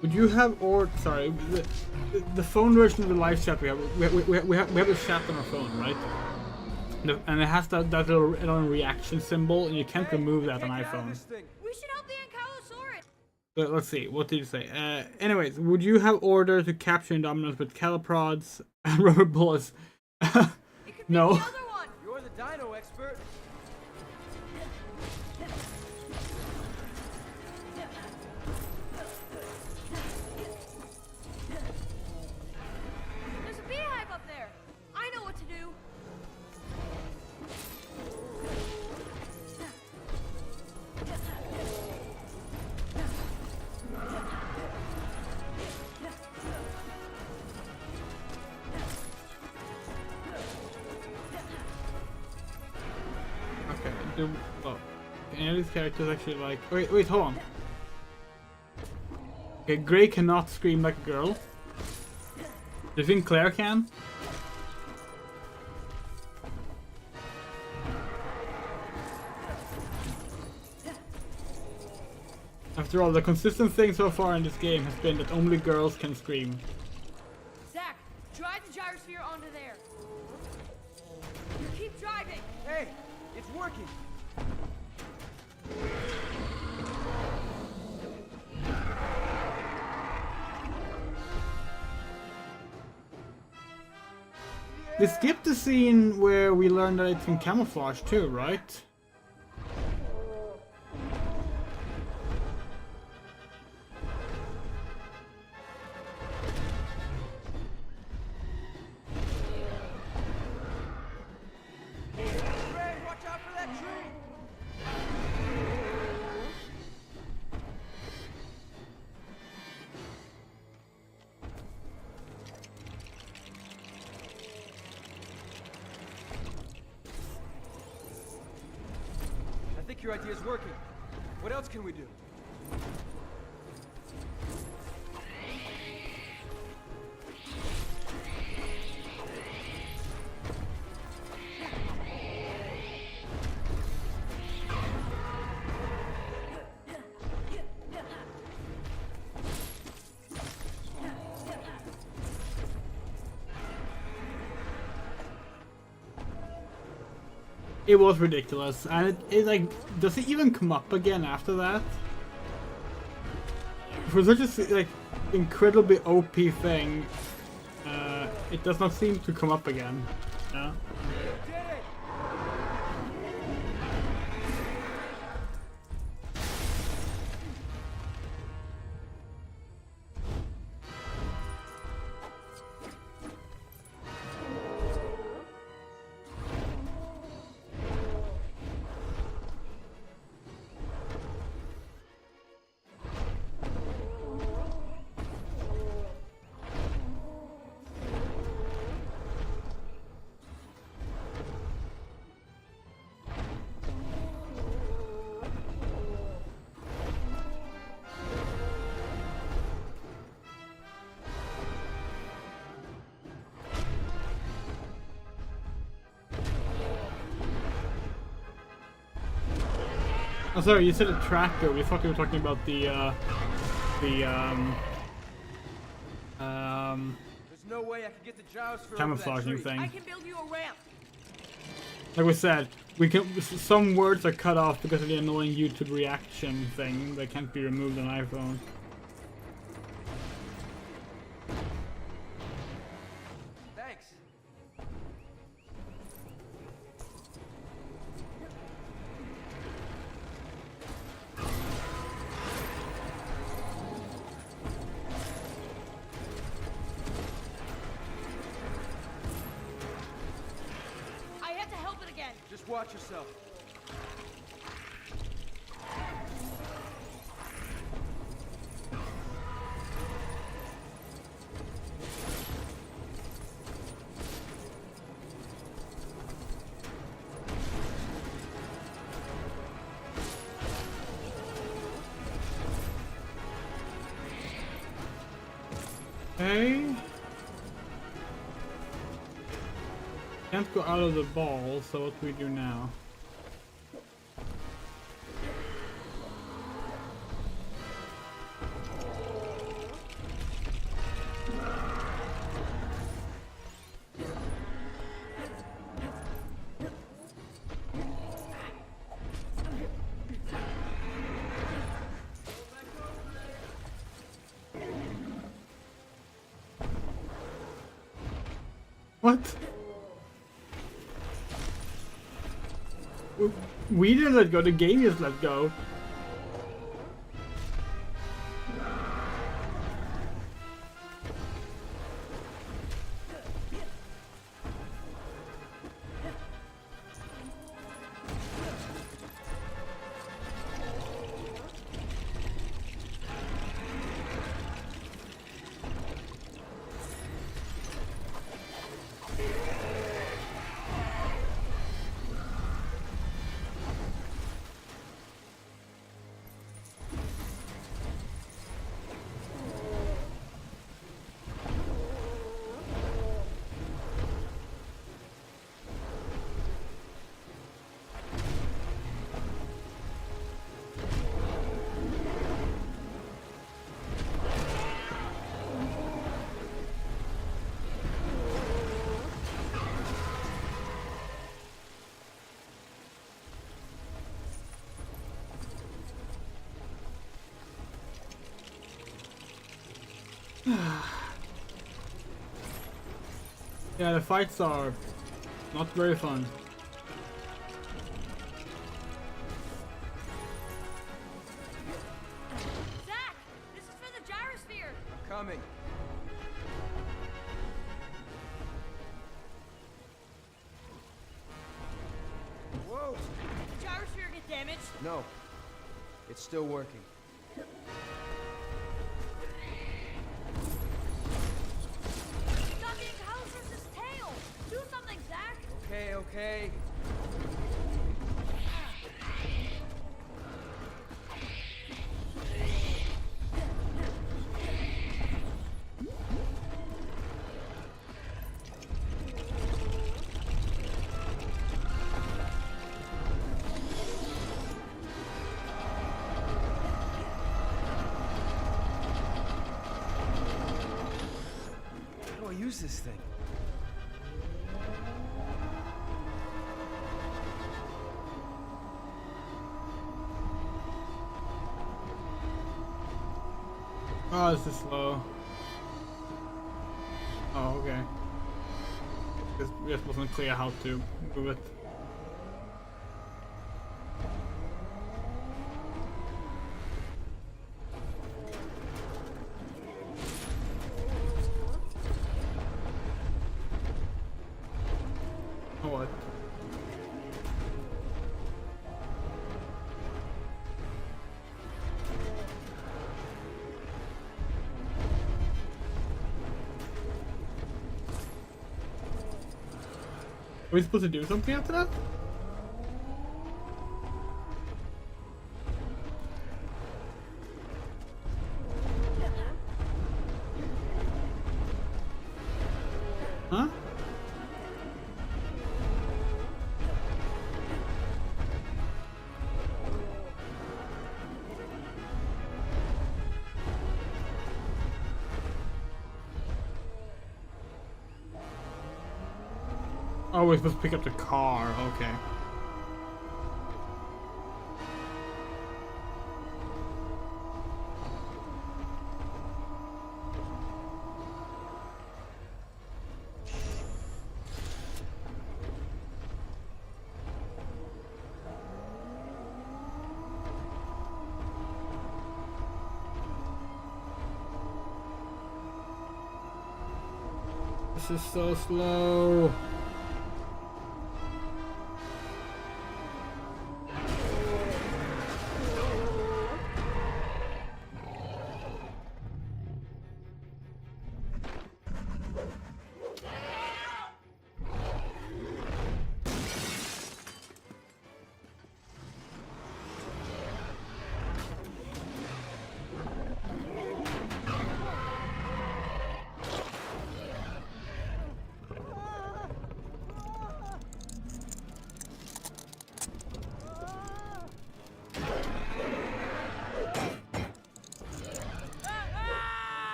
Speaker 1: Would you have sorry, the phone version of the live chat we have a chat on our phone, right? And it has that little reaction symbol, and you can't remove that on iPhone.
Speaker 16: We should help the Ankylosaurus.
Speaker 1: But let's see, what did you say? Anyways, would you have ordered to capture Indominus with caliprods and rubber bullets? No.
Speaker 6: You're the dino expert.
Speaker 16: There's a beehive up there. I know what to do.
Speaker 1: Any of these characters actually like... Wait, hold on. Okay, Gray cannot scream like a girl. Do you think Claire can? After all, the consistent thing so far in this game has been that only girls can scream.
Speaker 16: Zach, drive the gyrosphere onto there. Keep driving.
Speaker 6: Hey, it's working.
Speaker 1: They skipped the scene where we learned that it's in camouflage too, right?
Speaker 6: your idea's working. What else can we do?
Speaker 1: It was ridiculous, and it like, does it even come up again after that? For such a like incredibly OP thing, it does not seem to come up again. Yeah. Oh, sorry, you said a tractor. We thought you were talking about the
Speaker 6: There's no way I can get the gyrosphere
Speaker 1: camouflaging thing.
Speaker 16: I can build you a ramp.
Speaker 1: Like we said, we can. Some words are cut off because of the annoying YouTube reaction thing. They can't be removed on iPhone.
Speaker 6: Thanks.
Speaker 16: I have to help it again.
Speaker 6: Just watch yourself.
Speaker 1: Okay. Can't go out of the ball, so what do we do now? What? We didn't let go, the game just let go. Yeah, the fights are not very fun.
Speaker 16: Zach, this is for the gyrosphere.
Speaker 6: Coming. Whoa!
Speaker 16: Did the gyrosphere get damaged?
Speaker 6: No. It's still working.
Speaker 16: Ducking Hauser's tail. Do something, Zach.
Speaker 6: Okay, okay. is this thing?
Speaker 1: Oh, this is slow. Oh, okay. Just wasn't clear how to move it. Oh, what? Are we supposed to do something after that? Huh? Oh, we're supposed to pick up the car. Okay. This is so slow.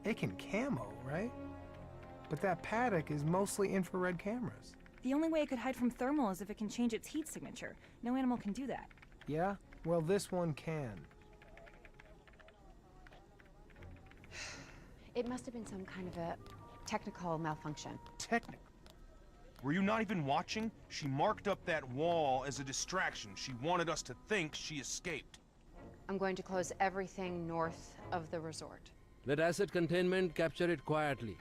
Speaker 4: It can camo, right? But that paddock is mostly infrared cameras.
Speaker 17: The only way it could hide from thermal is if it can change its heat signature. No animal can do that.
Speaker 4: Yeah? Well, this one can.
Speaker 3: It must have been some kind of a technical malfunction.
Speaker 11: Technical? Were you not even watching? She marked up that wall as a distraction. She wanted us to think she escaped.
Speaker 3: I'm going to close everything north of the resort.
Speaker 7: Let asset containment capture it quietly.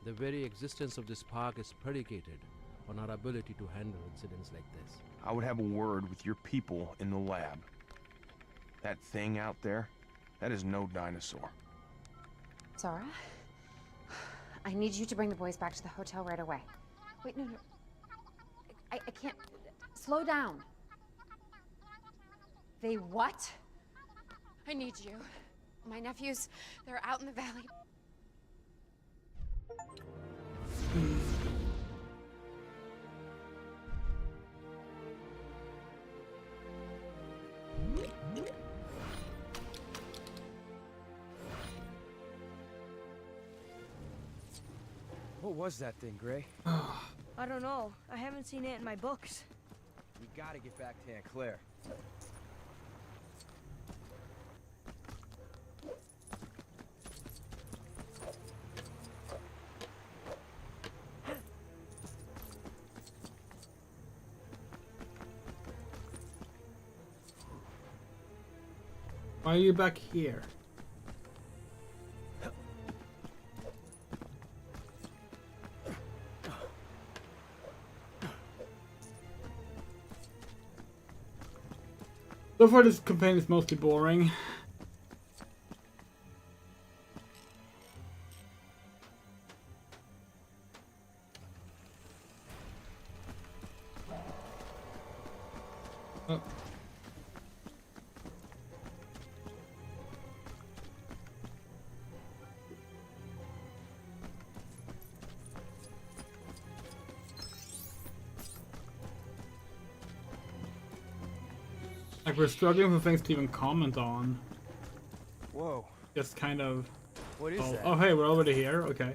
Speaker 7: The very existence of this park is predicated on our ability to handle incidents like this.
Speaker 11: I would have a word with your people in the lab. That thing out there, that is no dinosaur.
Speaker 3: Zara, I need you to bring the boys back to the hotel right away. Wait, no. I can't. Slow down. They what? I need you. My nephews, they're out in the valley.
Speaker 6: What was that thing, Gray?
Speaker 16: I don't know. I haven't seen it in my books.
Speaker 6: We gotta get back to Aunt Claire.
Speaker 1: Why are you back here? So far this campaign is mostly boring. Oh. Like, we're struggling for things to even comment on.
Speaker 6: Whoa.
Speaker 1: Just kind of...
Speaker 6: What is that?
Speaker 1: Oh, hey, we're already here? Okay.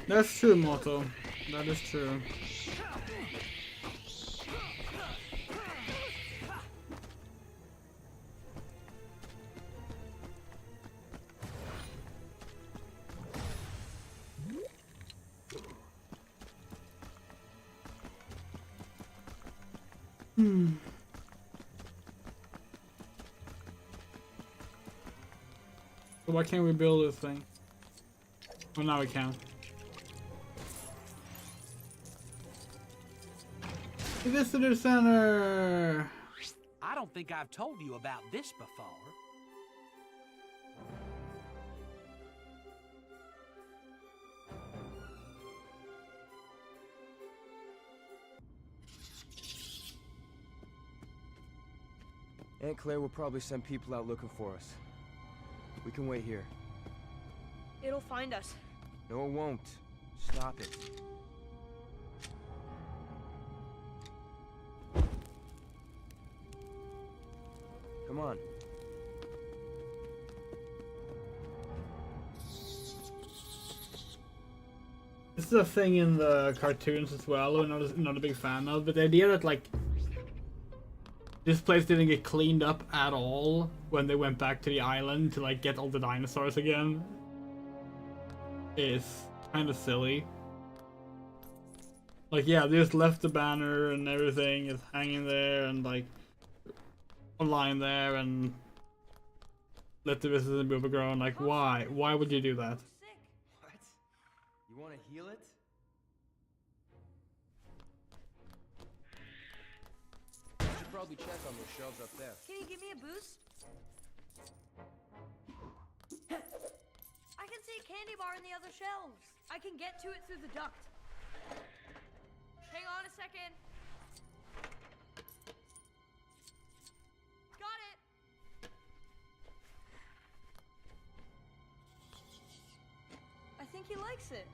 Speaker 1: That's true, Moto. That is true. So why can't we build this thing? Well, now we can. Visitor center.
Speaker 15: I don't think I've told you about this before.
Speaker 6: Aunt Claire will probably send people out looking for us. We can wait here.
Speaker 16: It'll find us.
Speaker 6: No, it won't. Stop it. Come on.
Speaker 1: This is a thing in the cartoons as well, I'm not a big fan of, but the idea that, like, this place didn't get cleaned up at all when they went back to the island to, like, get all the dinosaurs again is kind of silly. Like, yeah, they just left the banner and everything is hanging there and, like, online there and let the visitors be overgrown. Like, why? Why would you do that?
Speaker 6: What? You want to heal it? You should probably check on those shelves up there.
Speaker 16: Can you give me a boost? I can see a candy bar in the other shelves. I can get to it through the duct. Hang on a second. Got it. I think he likes it.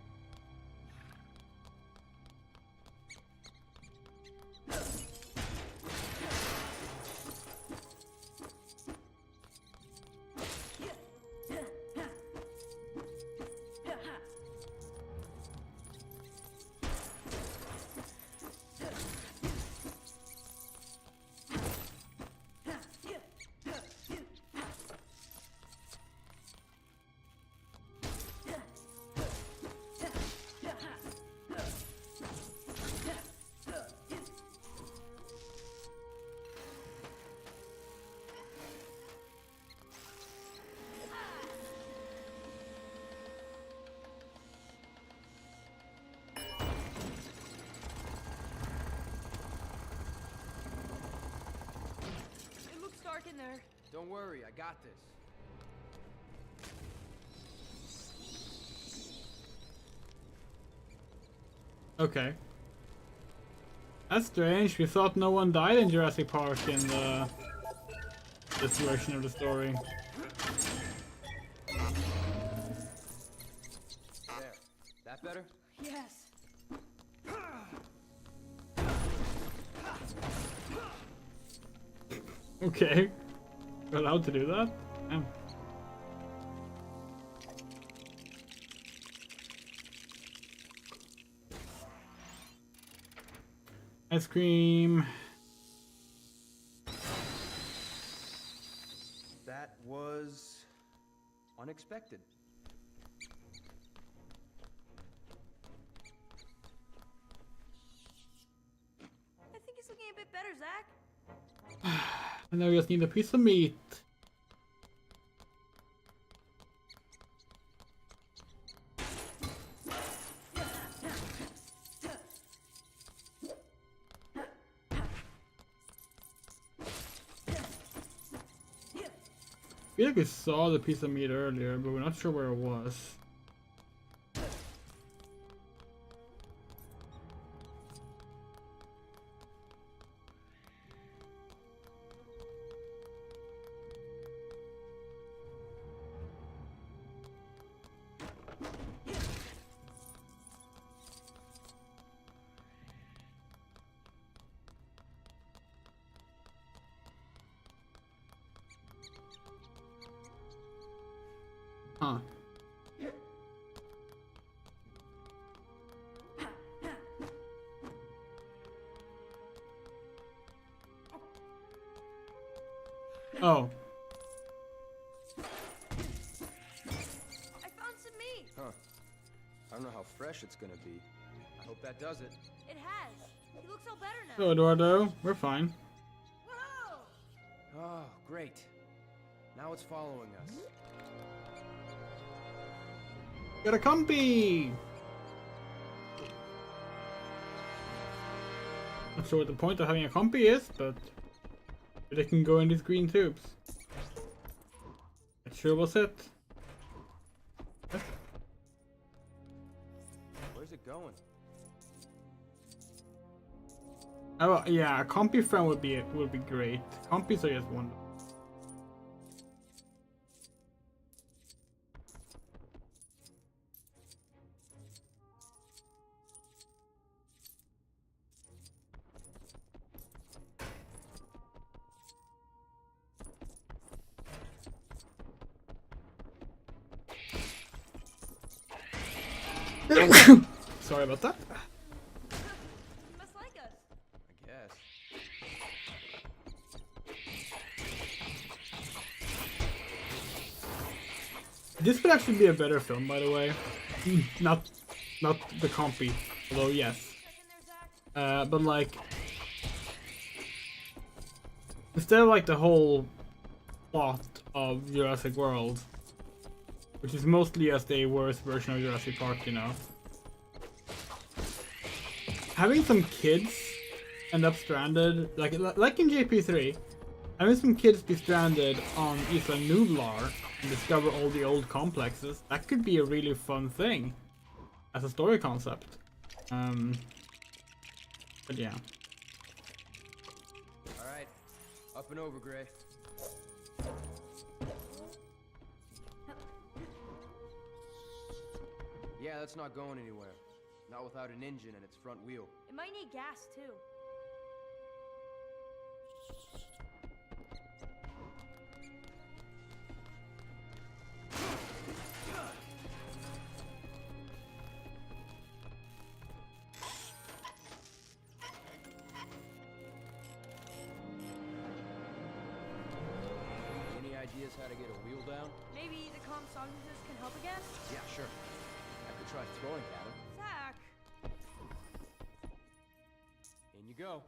Speaker 16: Dark in there.
Speaker 6: Don't worry, I got this.
Speaker 1: Okay. That's strange. We thought no one died in Jurassic Park in this version of the story.
Speaker 6: There. That better?
Speaker 16: Yes.
Speaker 1: Okay. We're allowed to do that? Damn. Ice cream.
Speaker 6: That was unexpected.
Speaker 16: I think he's looking a bit better, Zach.
Speaker 1: I now just need a piece of meat. I feel like we saw the piece of meat earlier, but we're not sure where it was. Huh. Oh.
Speaker 16: I found some meat.
Speaker 6: Huh. I don't know how fresh it's gonna be. I hope that does it.
Speaker 16: It has. He looks all better now.
Speaker 1: So Eduardo, we're fine.
Speaker 16: Whoa!
Speaker 6: Oh, great. Now it's following us.
Speaker 1: Got a compy! Not sure what the point of having a compy is, but they can go in these green tubes. That sure was it.
Speaker 6: Where's it going?
Speaker 1: Oh yeah, a compy friend would be great. Compies are just wonderful. Sorry about that.
Speaker 16: You must like us.
Speaker 6: I guess.
Speaker 1: This would actually be a better film, by the way. Not the compy, although yes. But like, instead of like the whole plot of Jurassic World, which is mostly just a worse version of Jurassic Park, you know. Having some kids end up stranded, like in JP3, having some kids be stranded on Isla Nublar and discover all the old complexes, that could be a really fun thing as a story concept. But yeah.
Speaker 6: Alright, up and over, Gray. Yeah, that's not going anywhere. Not without an engine and its front wheel.
Speaker 16: It might need gas, too.
Speaker 6: Any ideas how to get a wheel down?
Speaker 16: Maybe the compsognuses can help again?
Speaker 6: Yeah, sure. I could try throwing at him.
Speaker 16: Zach!
Speaker 6: In you go.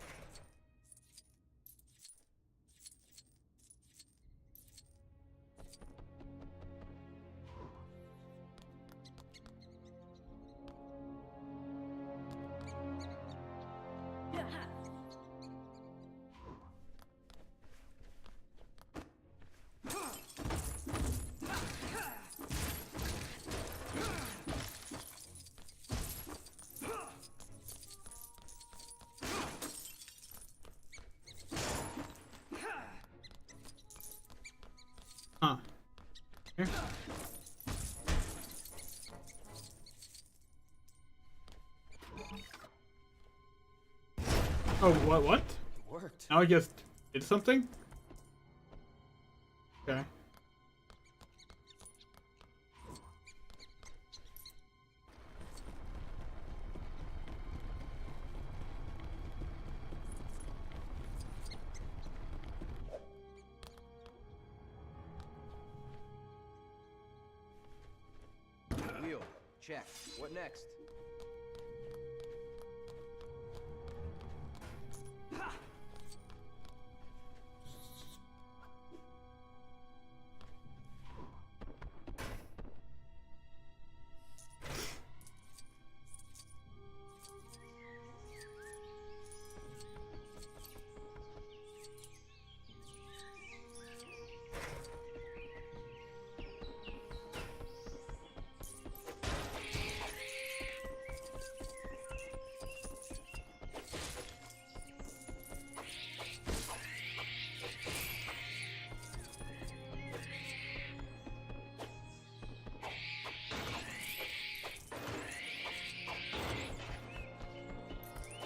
Speaker 1: Huh. Here. Oh, what?
Speaker 6: It worked.
Speaker 1: Now I just did something? Okay.
Speaker 6: Wheel. Check. What next?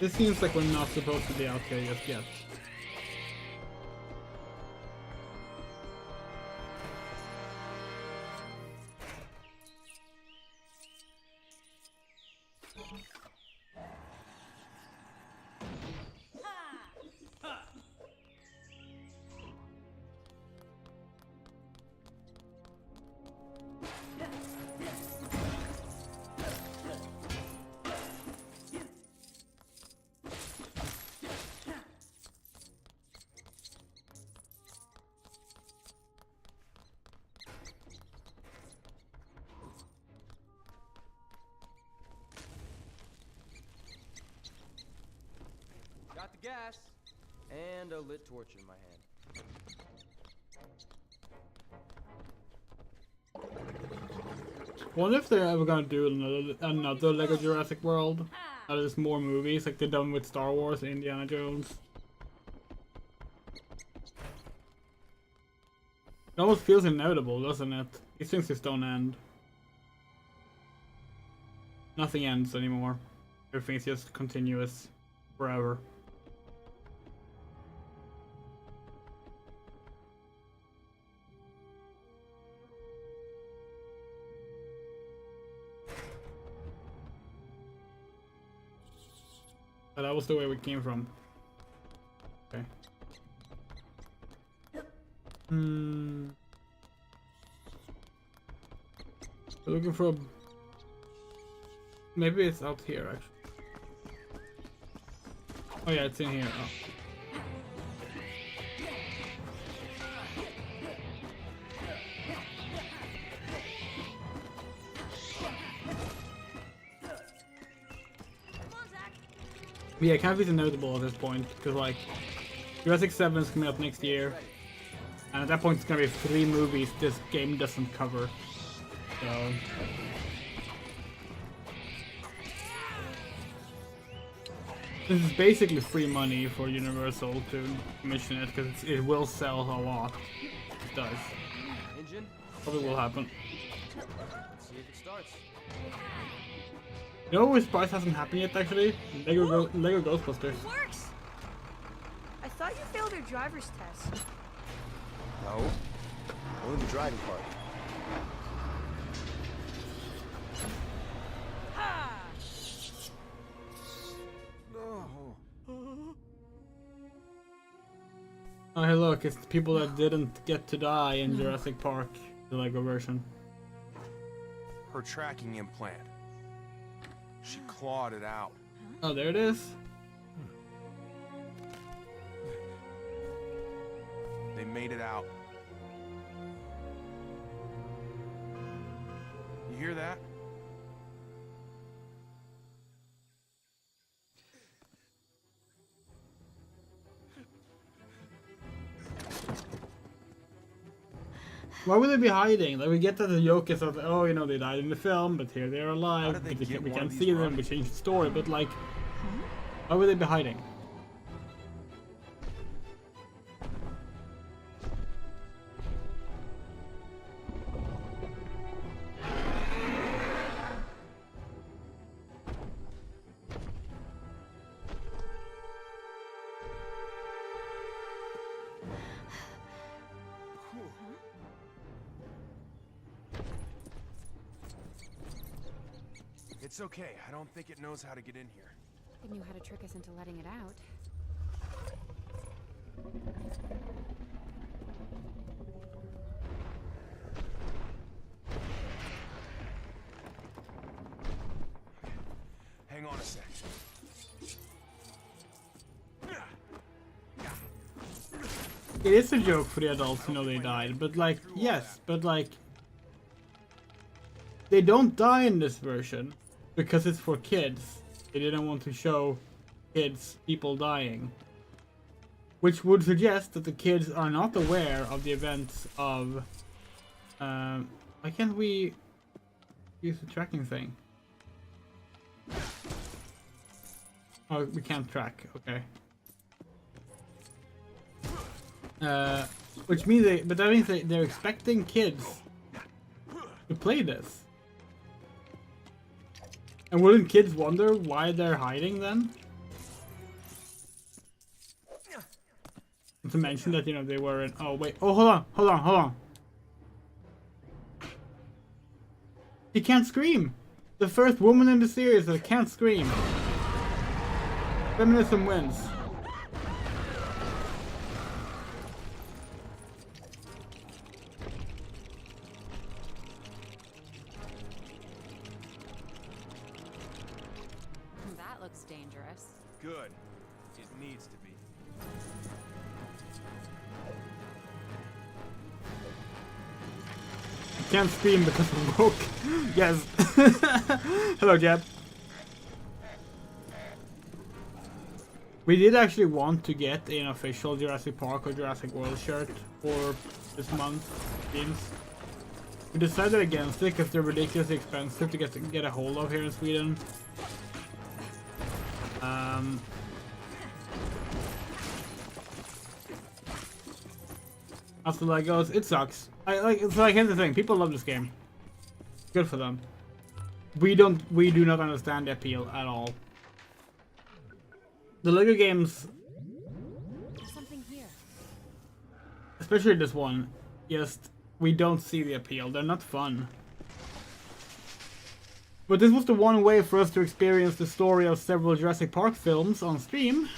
Speaker 1: This seems like we're not supposed to be out here just yet.
Speaker 6: And a lit torch in my hand.
Speaker 1: Wonder if they're ever gonna do another Lego Jurassic World. There's more movies like they've done with Star Wars and Indiana Jones. It almost feels inevitable, doesn't it? These things just don't end. Nothing ends anymore. Everything's just continuous forever. But that was the way we came from. Okay. We're looking for a... Maybe it's out here, actually. Oh yeah, it's in here. Oh. But yeah, kind of is inevitable at this point, because like, Jurassic 7 is coming up next year, and at that point it's gonna be 3 movies this game doesn't cover. So... This is basically free money for Universal to commission it, because it will sell a lot. It does.
Speaker 6: Engine?
Speaker 1: Probably will happen.
Speaker 6: Let's see if it starts.
Speaker 1: You know what surprise hasn't happened yet, actually? Lego Ghostbusters.
Speaker 16: Works! I thought you failed your driver's test.
Speaker 6: No. Only the driving part.
Speaker 1: Oh hey look, it's the people that didn't get to die in Jurassic Park, the Lego version.
Speaker 18: Her tracking implant. She clawed it out.
Speaker 1: Oh, there it is.
Speaker 18: They made it out. You hear that?
Speaker 1: Why would they be hiding? Like, we get that the joke is of, oh, you know, they died in the film, but here they're alive. We can't see them, we changed the story, but like, why would they be hiding?
Speaker 18: It's okay. I don't think it knows how to get in here.
Speaker 3: It knew how to trick us into letting it out.
Speaker 18: Hang on a sec.
Speaker 1: It is a joke for the adults, you know, they died, but like, yes, but like, they don't die in this version because it's for kids. They didn't want to show kids people dying, which would suggest that the kids are not aware of the events of why can't we use the tracking thing? Oh, we can't track, okay. Which means but that means they're expecting kids to play this. And wouldn't kids wonder why they're hiding then? And to mention that, you know, they were in... Oh, wait. Oh, hold on. She can't scream! The first woman in the series that can't scream. Feminism wins.
Speaker 3: That looks dangerous.
Speaker 18: Good. It needs to be.
Speaker 1: Can't scream because I'm broke. Yes. Hello, Jeb. We did actually want to get an official Jurassic Park or Jurassic World shirt for this month games. We decided against it because they're ridiculously expensive to get a hold of here in Sweden. As the Legos, it sucks. It's like here's the thing: people love this game. Good for them. We do not understand the appeal at all. The Lego games,
Speaker 5: There's something here.
Speaker 1: especially this one, just we don't see the appeal. They're not fun. But this was the one way for us to experience the story of several Jurassic Park films on stream.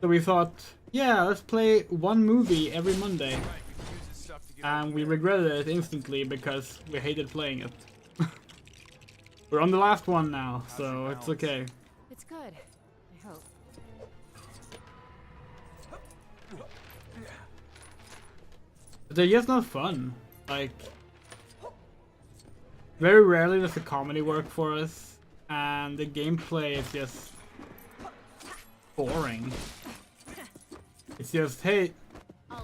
Speaker 1: So we thought, yeah, let's play one movie every Monday. And we regretted it instantly because we hated playing it. We're on the last one now, so it's okay.
Speaker 5: It's good. I hope.
Speaker 1: But they're just not fun. Like, very rarely does the comedy work for us, and the gameplay is just boring. It's just, hey,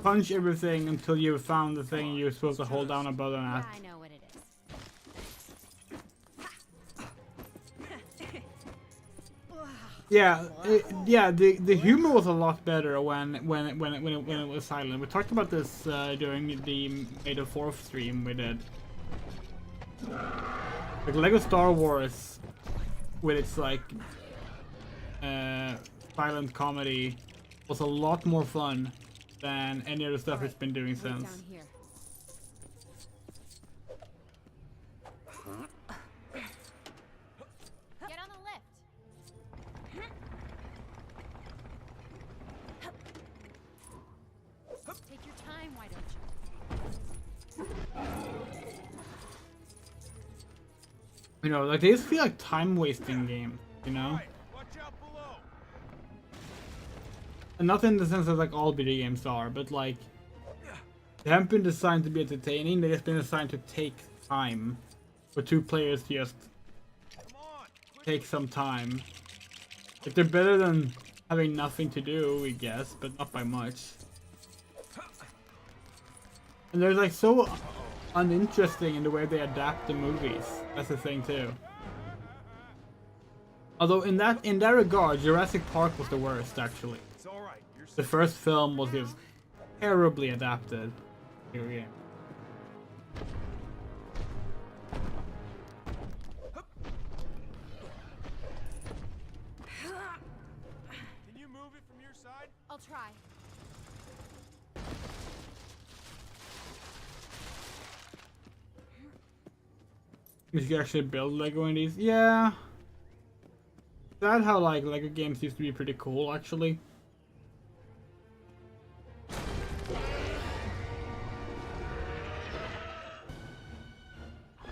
Speaker 1: punch everything until you found the thing you're supposed to hold down a button at.
Speaker 5: I know what it is.
Speaker 1: Yeah, the humor was a lot better when it was silent. We talked about this during the May the 4th stream we did. Like Lego Star Wars, with its like silent comedy, was a lot more fun than any other stuff it's been doing since.
Speaker 5: Down here. Get on the lift. Take your time, why don't you?
Speaker 1: You know, like they just feel like time-wasting games, you know? And not in the sense that like all video games are, but like they haven't been designed to be entertaining, they've just been designed to take time. For two players to just take some time. Like they're better than having nothing to do, we guess, but not by much. And they're like so uninteresting in the way they adapt the movies. That's the thing too. Although in that regard, Jurassic Park was the worst actually. The first film was just terribly adapted. Here we go.
Speaker 11: Can you move it from your side?
Speaker 5: I'll try.
Speaker 1: You can actually build Lego in these. Yeah. Is that how like Lego games used to be pretty cool actually?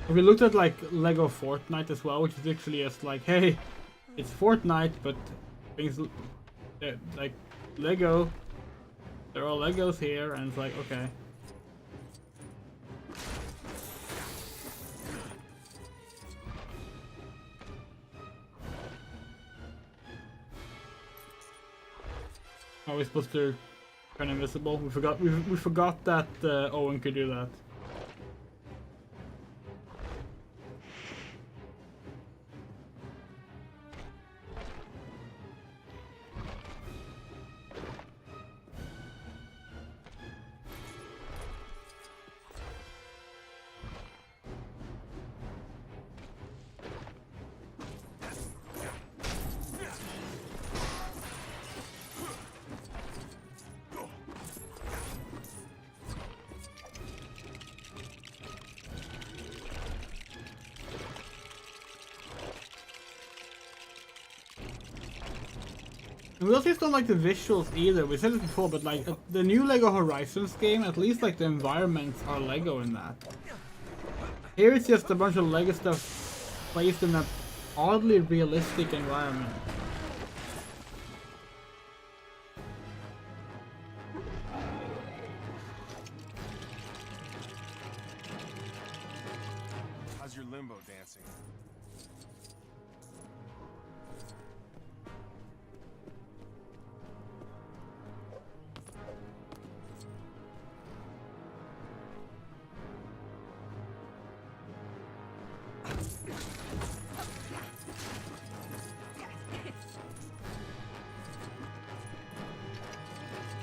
Speaker 1: We looked at like Lego Fortnite as well, which is actually just like, hey, it's Fortnite, but things like Lego, there are Legos here, and it's like, okay. Are we supposed to turn invisible? We forgot that Owen could do that. We also just don't like the visuals either. We said it before, but like the new Lego Horizons game, at least like the environments are Lego in that. Here it's just a bunch of Lego stuff placed in an oddly realistic environment.
Speaker 18: How's your limbo dancing?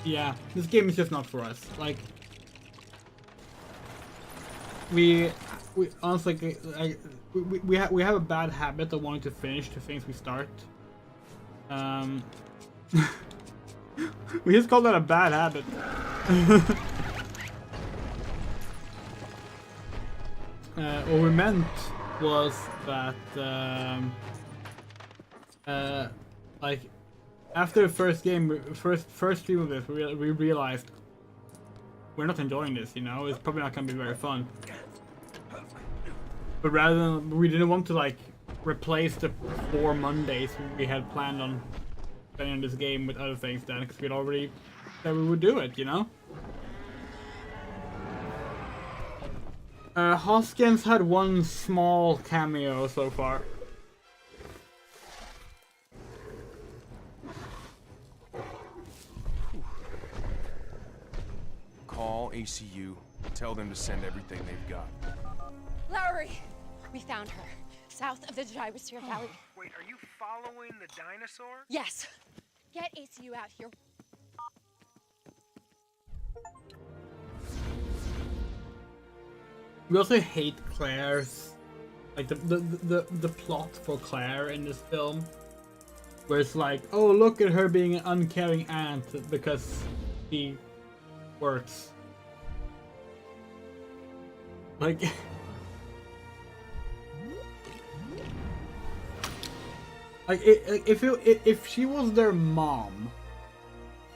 Speaker 1: Yeah, this game is just not for us. Like, we honestly, we have a bad habit of wanting to finish the things we start. We just call that a bad habit. What we meant was that, like, after the first game, first stream of this, we realized we're not enjoying this. You know, it's probably not gonna be very fun. But rather than, we didn't want to like replace the 4 Mondays we had planned on playing this game with other things then, because we'd already said we would do it, you know? Hoskins had one small cameo so far.
Speaker 18: Call ACU. Tell them to send everything they've got.
Speaker 3: Lowry! We found her. South of the Gyrosphere Valley.
Speaker 4: Wait, are you following the dinosaur?
Speaker 3: Yes! Get ACU out here.
Speaker 1: We also hate Claire's, like the plot for Claire in this film, where it's like, oh, look at her being an uncaring aunt because she works. Like, like if she was their mom,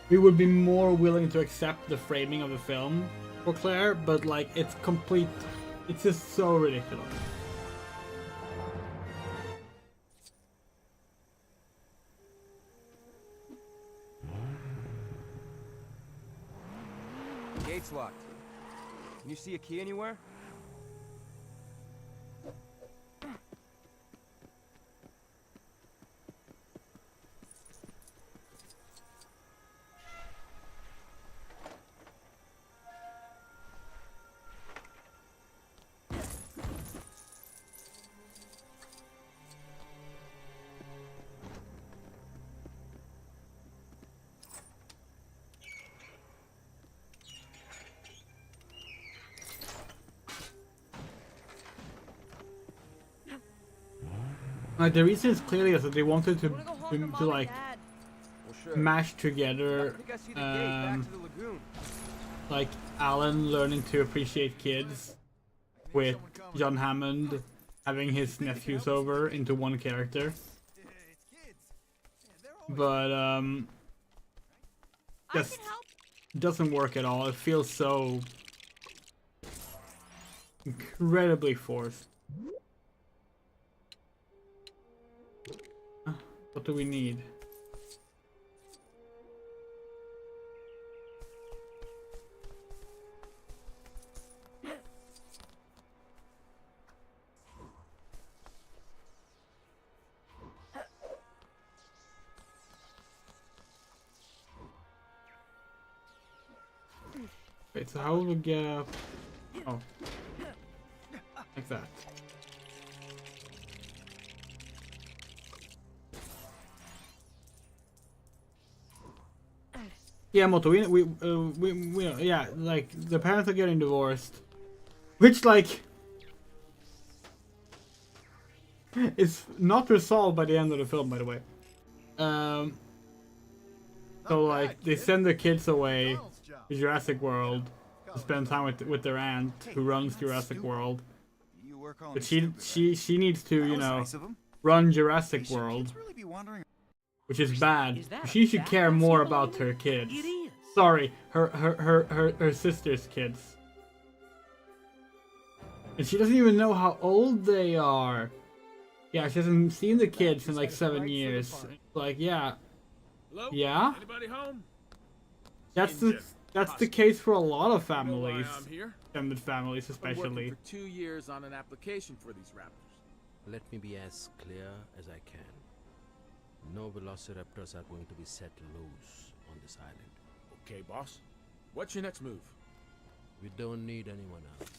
Speaker 1: we would be more willing to accept the framing of the film for Claire, but like it's just so ridiculous.
Speaker 6: Gate's locked. Can you see a key anywhere?
Speaker 1: Like the reason is clearly is that they wanted to like mash together like Alan learning to appreciate kids with John Hammond having his nephews over into one character. But just doesn't work at all. It feels so incredibly forced. What do we need? Wait, so how will we get up? Oh. Like that. Yeah, Moto, we yeah, like, the parents are getting divorced. Which, like, is not resolved by the end of the film, by the way. So, like, they send their kids away to Jurassic World to spend time with their aunt, who runs Jurassic World. But she needs to, you know, run Jurassic World. Which is bad. She should care more about her kids. Sorry, her sister's kids. And she doesn't even know how old they are. Yeah, she hasn't seen the kids in like 7 years. Like, yeah.
Speaker 19: Hello?
Speaker 1: Yeah?
Speaker 19: Anybody home?
Speaker 1: That's the case for a lot of families.
Speaker 19: I'm here.
Speaker 1: Extended families especially.
Speaker 19: Been working for 2 years on an application for these raptors.
Speaker 7: Let me be as clear as I can. No velociraptors are going to be set loose on this island.
Speaker 19: Okay, boss. What's your next move?
Speaker 7: We don't need anyone else.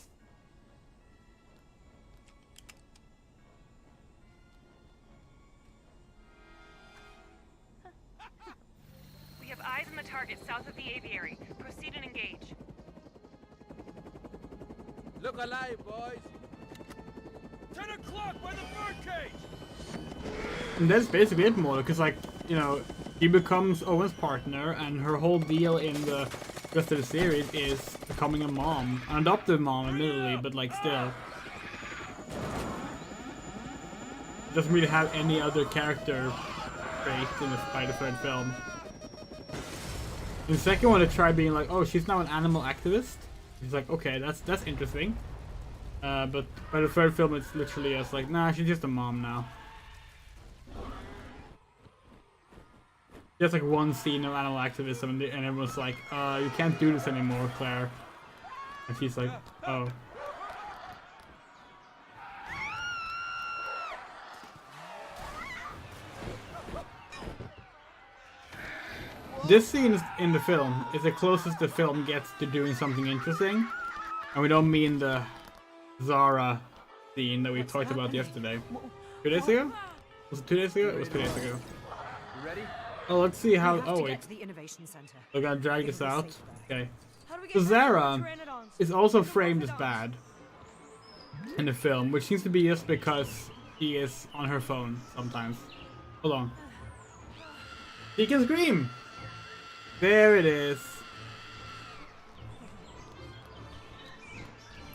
Speaker 17: is south of the aviary. Proceed and engage.
Speaker 7: Look alive, boys!
Speaker 19: 10 o'clock by the birdcage!
Speaker 1: And that's basically it, more because, like, you know, he becomes Owen's partner, and her whole deal in the rest of the series is becoming a mom, an adoptive mom, admittedly, but like still. Doesn't really have any other character trait in the Spider-Thread film. In the second one, they try being like, oh, she's now an animal activist. He's like, okay, that's interesting. But by the third film, it's literally just like, nah, she's just a mom now. Just like one scene of animal activism, and everyone's like, you can't do this anymore, Claire. And she's like, oh. This scene in the film is the closest the film gets to doing something interesting. And we don't mean the Zara scene that we talked about yesterday. 2 days ago? Was it 2 days ago? It was 2 days ago.
Speaker 6: You ready?
Speaker 1: Oh, let's see how. Oh, wait. We're gonna drag this out. Okay. So Zara is also framed as bad in the film, which seems to be just because she is on her phone sometimes. Hold on. She can scream! There it is.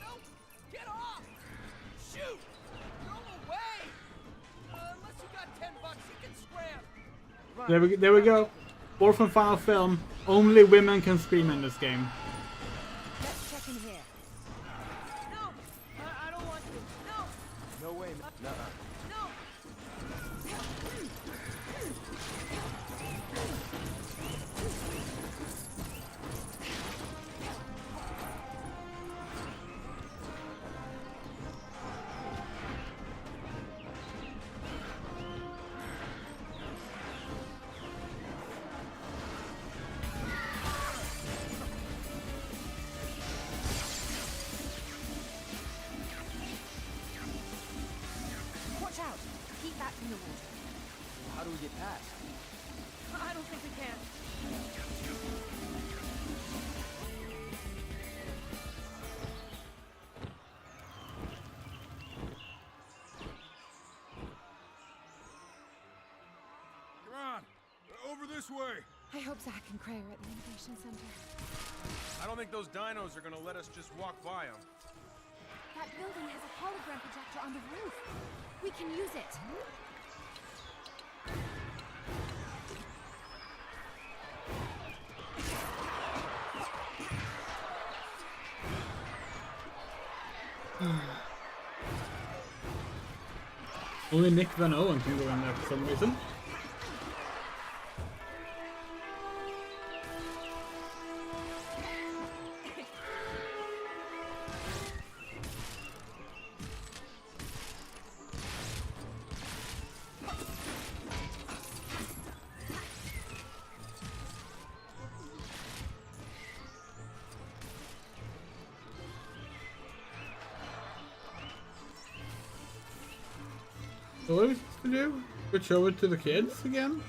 Speaker 10: No! Get off! Shoot! Throw away! Unless you got $10, you can scram.
Speaker 1: There we go. More from Final Film. Only women can scream in this game.
Speaker 10: Let's check in here. No! I don't want to. No!
Speaker 6: No way, nuh-uh.
Speaker 10: No!
Speaker 5: Watch out! Keep that from the water.
Speaker 6: How do we get past?
Speaker 16: I don't think we can.
Speaker 18: Come on, over this way.
Speaker 3: I hope Zach and Cray are at the Innovation Center.
Speaker 18: I don't think those dinos are gonna let us just walk by them.
Speaker 5: That building has a hologram projector on the roof. We can use it.
Speaker 1: Only Nick Van Owen can go in there for some reason. So what are we supposed to do? Switch over to the kids again?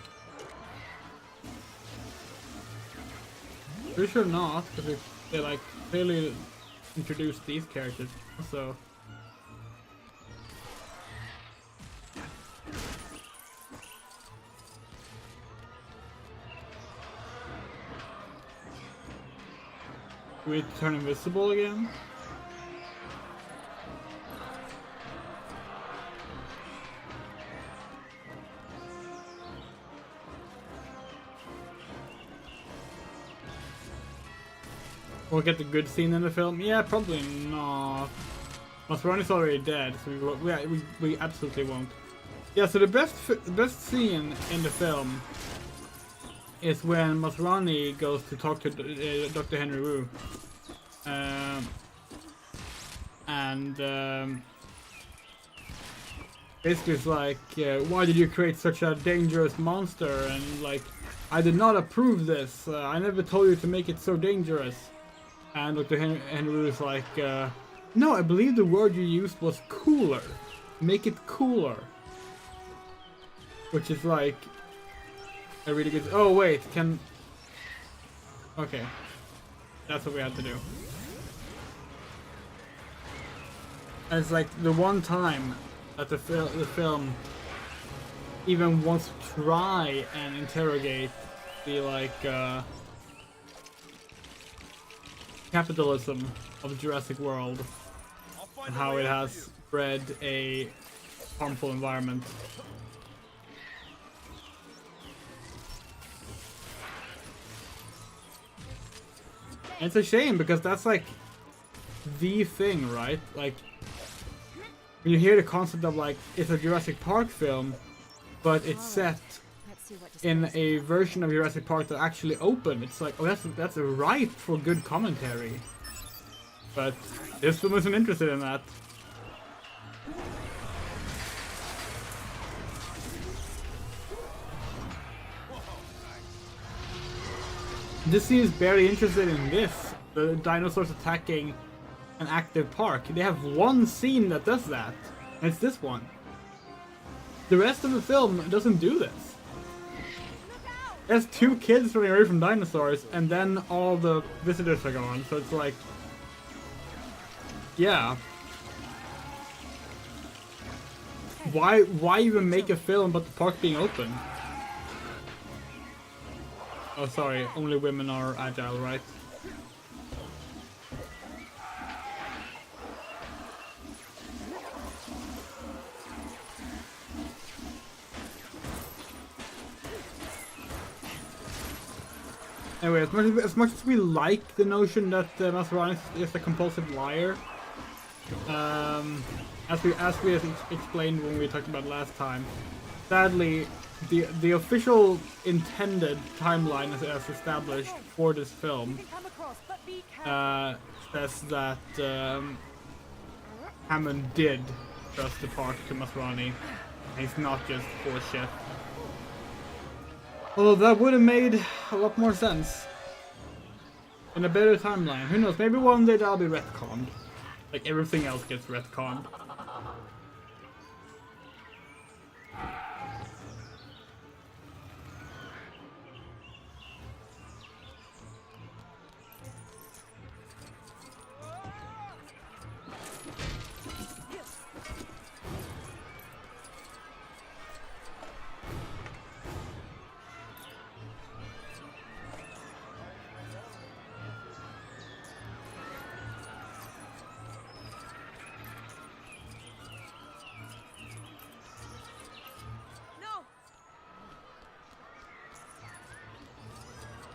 Speaker 1: Pretty sure not, because they like clearly introduced these characters, so. Do we turn invisible again? We'll get the good scene in the film? Yeah, probably not. Masrani's already dead, so we absolutely won't. Yeah, so the best scene in the film is when Masrani goes to talk to Dr. Henry Wu. Basically it's like, why did you create such a dangerous monster? And like, I did not approve this. I never told you to make it so dangerous. And Dr. Henry is like, no, I believe the word you used was cooler. Make it cooler. Which is like a really good. Oh wait, can Okay. That's what we had to do. And it's like the one time that the film even wants to try and interrogate the like capitalism of Jurassic World and how it has bred a harmful environment. And it's a shame because that's like the thing, right? Like when you hear the concept of like it's a Jurassic Park film, but it's set in a version of Jurassic Park that actually opened. It's like, oh, that's ripe for good commentary. But this film isn't interested in that. This scene is barely interested in this. The dinosaurs attacking an active park. They have one scene that does that, and it's this one. The rest of the film doesn't do this. There's 2 kids running away from dinosaurs, and then all the visitors are gone. So it's like, yeah. Why even make a film about the park being open? Oh, sorry. Only women are agile, right? Anyway, as much as we like the notion that Masrani is a compulsive liar, as we explained when we talked about last time, sadly, the official intended timeline as established for this film says that Hammond did trust the park to Masrani, and he's not just for shit. Although that would have made a lot more sense in a better timeline. Who knows? Maybe one day that'll be retconned, like everything else gets retconned.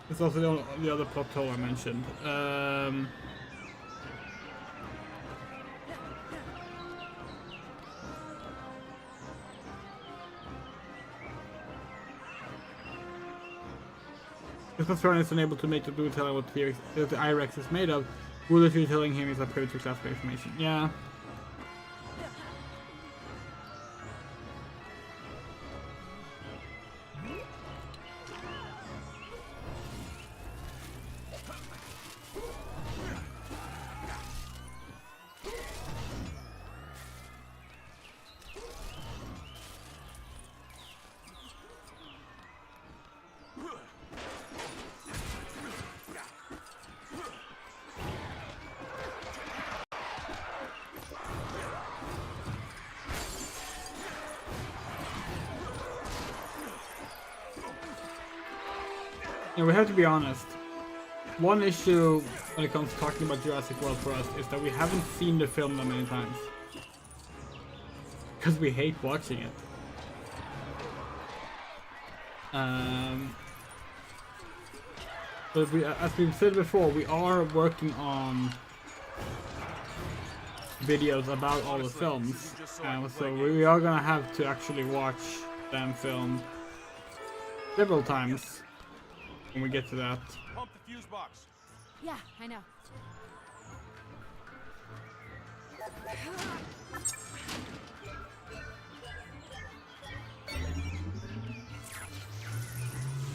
Speaker 1: It's also the other plot hole I mentioned. If Masrani is unable to make the blue tell what the I-Rex is made of, Wool is telling him is a private to classified information. Yeah. Yeah, we have to be honest. One issue when it comes to talking about Jurassic World for us is that we haven't seen the film that many times. Because we hate watching it. But as we've said before, we are working on videos about all the films. So we are gonna have to actually watch them film several times when we get to that.
Speaker 19: Pump the fuse box.
Speaker 5: Yeah, I know.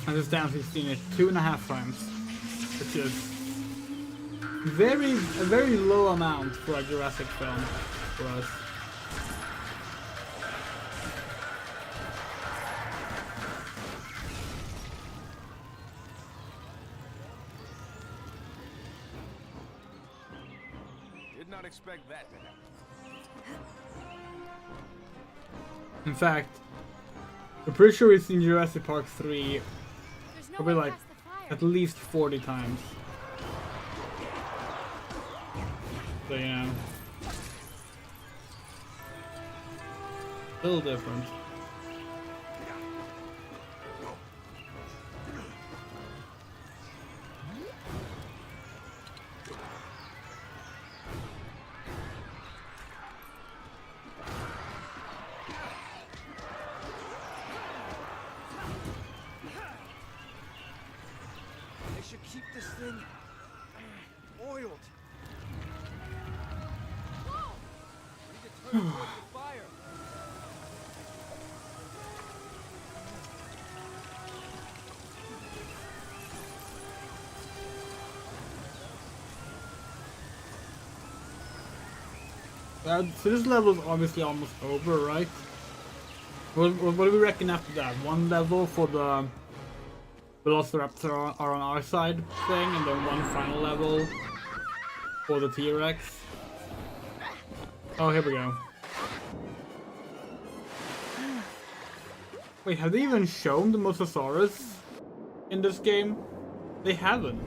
Speaker 1: As it stands, we've seen it 2.5 times, which is a very low amount for a Jurassic film for us.
Speaker 18: not expect that to happen.
Speaker 1: In fact, I'm pretty sure it's in Jurassic Park 3
Speaker 5: There's no
Speaker 1: probably
Speaker 5: way
Speaker 1: like
Speaker 5: past the fire.
Speaker 1: at least 40 times. So yeah. Still different.
Speaker 6: They should keep this thing oiled. We need to turn it towards the fire.
Speaker 1: So this level is obviously almost over, right? What do we reckon after that? One level for the Velociraptor are on our side thing, and then one final level for the T-Rex. Oh, here we go. Wait, have they even shown the Mosasaurus in this game? They haven't.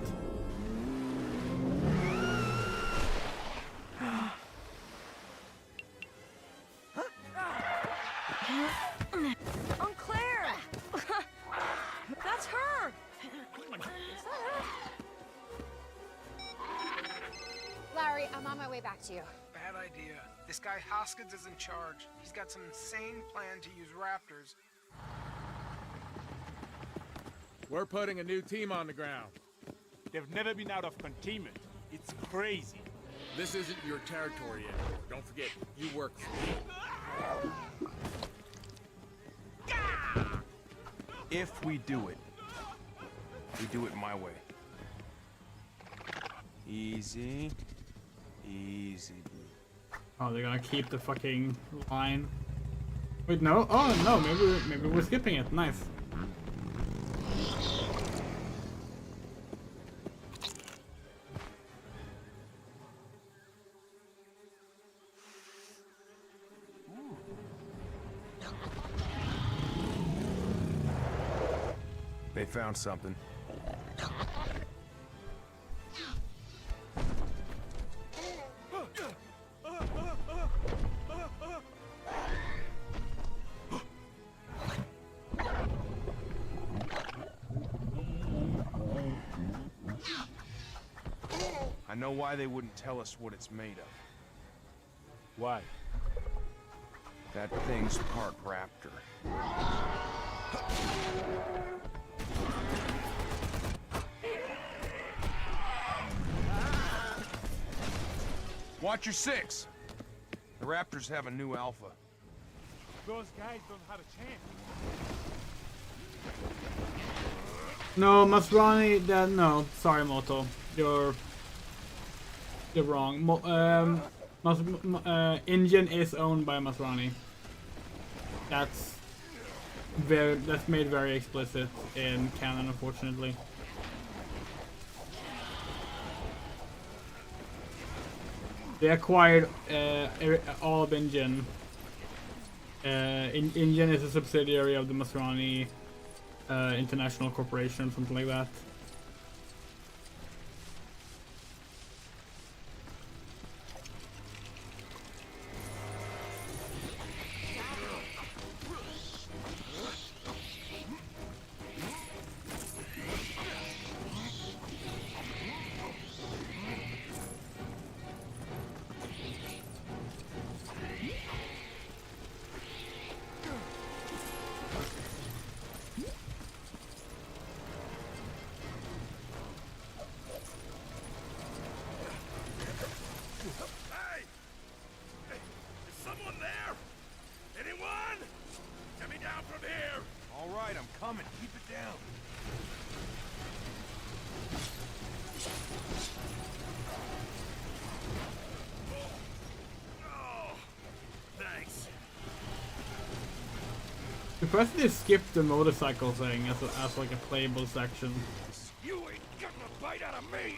Speaker 16: Aunt Claire! That's her!
Speaker 3: Larry, I'm on my way back to you.
Speaker 4: Bad idea. This guy Hoskins is in charge. He's got some insane plan to use raptors.
Speaker 19: We're putting a new team on the ground. They've never been out of containment. It's crazy.
Speaker 18: This isn't your territory anymore. Don't forget, you work for me. If we do it my way. Easy. Easy.
Speaker 1: Oh, they're gonna keep the fucking line. Wait, no. Oh no, maybe we're skipping it. Nice.
Speaker 18: They found something. I know why they wouldn't tell us what it's made of.
Speaker 19: Why?
Speaker 18: That thing's part raptor. Watch your six! The raptors have a new alpha.
Speaker 19: Those guys don't have a chance.
Speaker 1: No, Masrani. No, sorry, Moto. You're wrong. Engine is owned by Masrani. That's made very explicit in canon, unfortunately. They acquired all of Engine. Engine is a subsidiary of the Masrani International Corporation, something like that. Surprised they skipped the motorcycle thing as like a playable section.
Speaker 19: You ain't getting a bite out of me!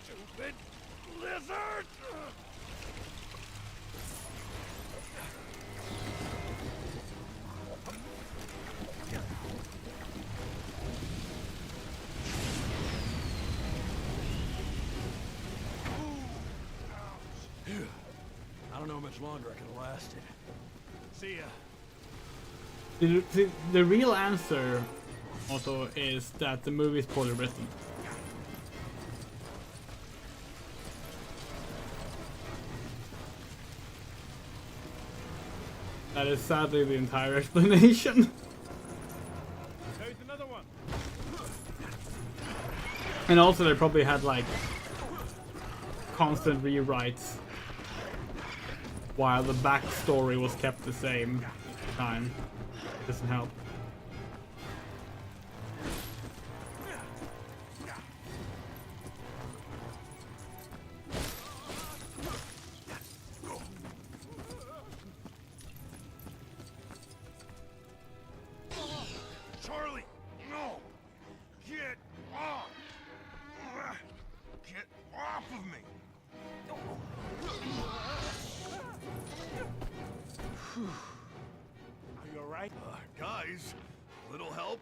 Speaker 19: Stupid!
Speaker 11: lizard!
Speaker 2: I don't know how much longer I can have lasted.
Speaker 11: See ya.
Speaker 1: The real answer also is that the movie is poorly written. That is sadly the entire explanation.
Speaker 19: There's another one.
Speaker 1: And also they probably had like constant rewrites while the backstory was kept the same time. Doesn't help.
Speaker 11: Charlie, no! Get off! Get off of me!
Speaker 19: Are you alright?
Speaker 11: Guys, little help?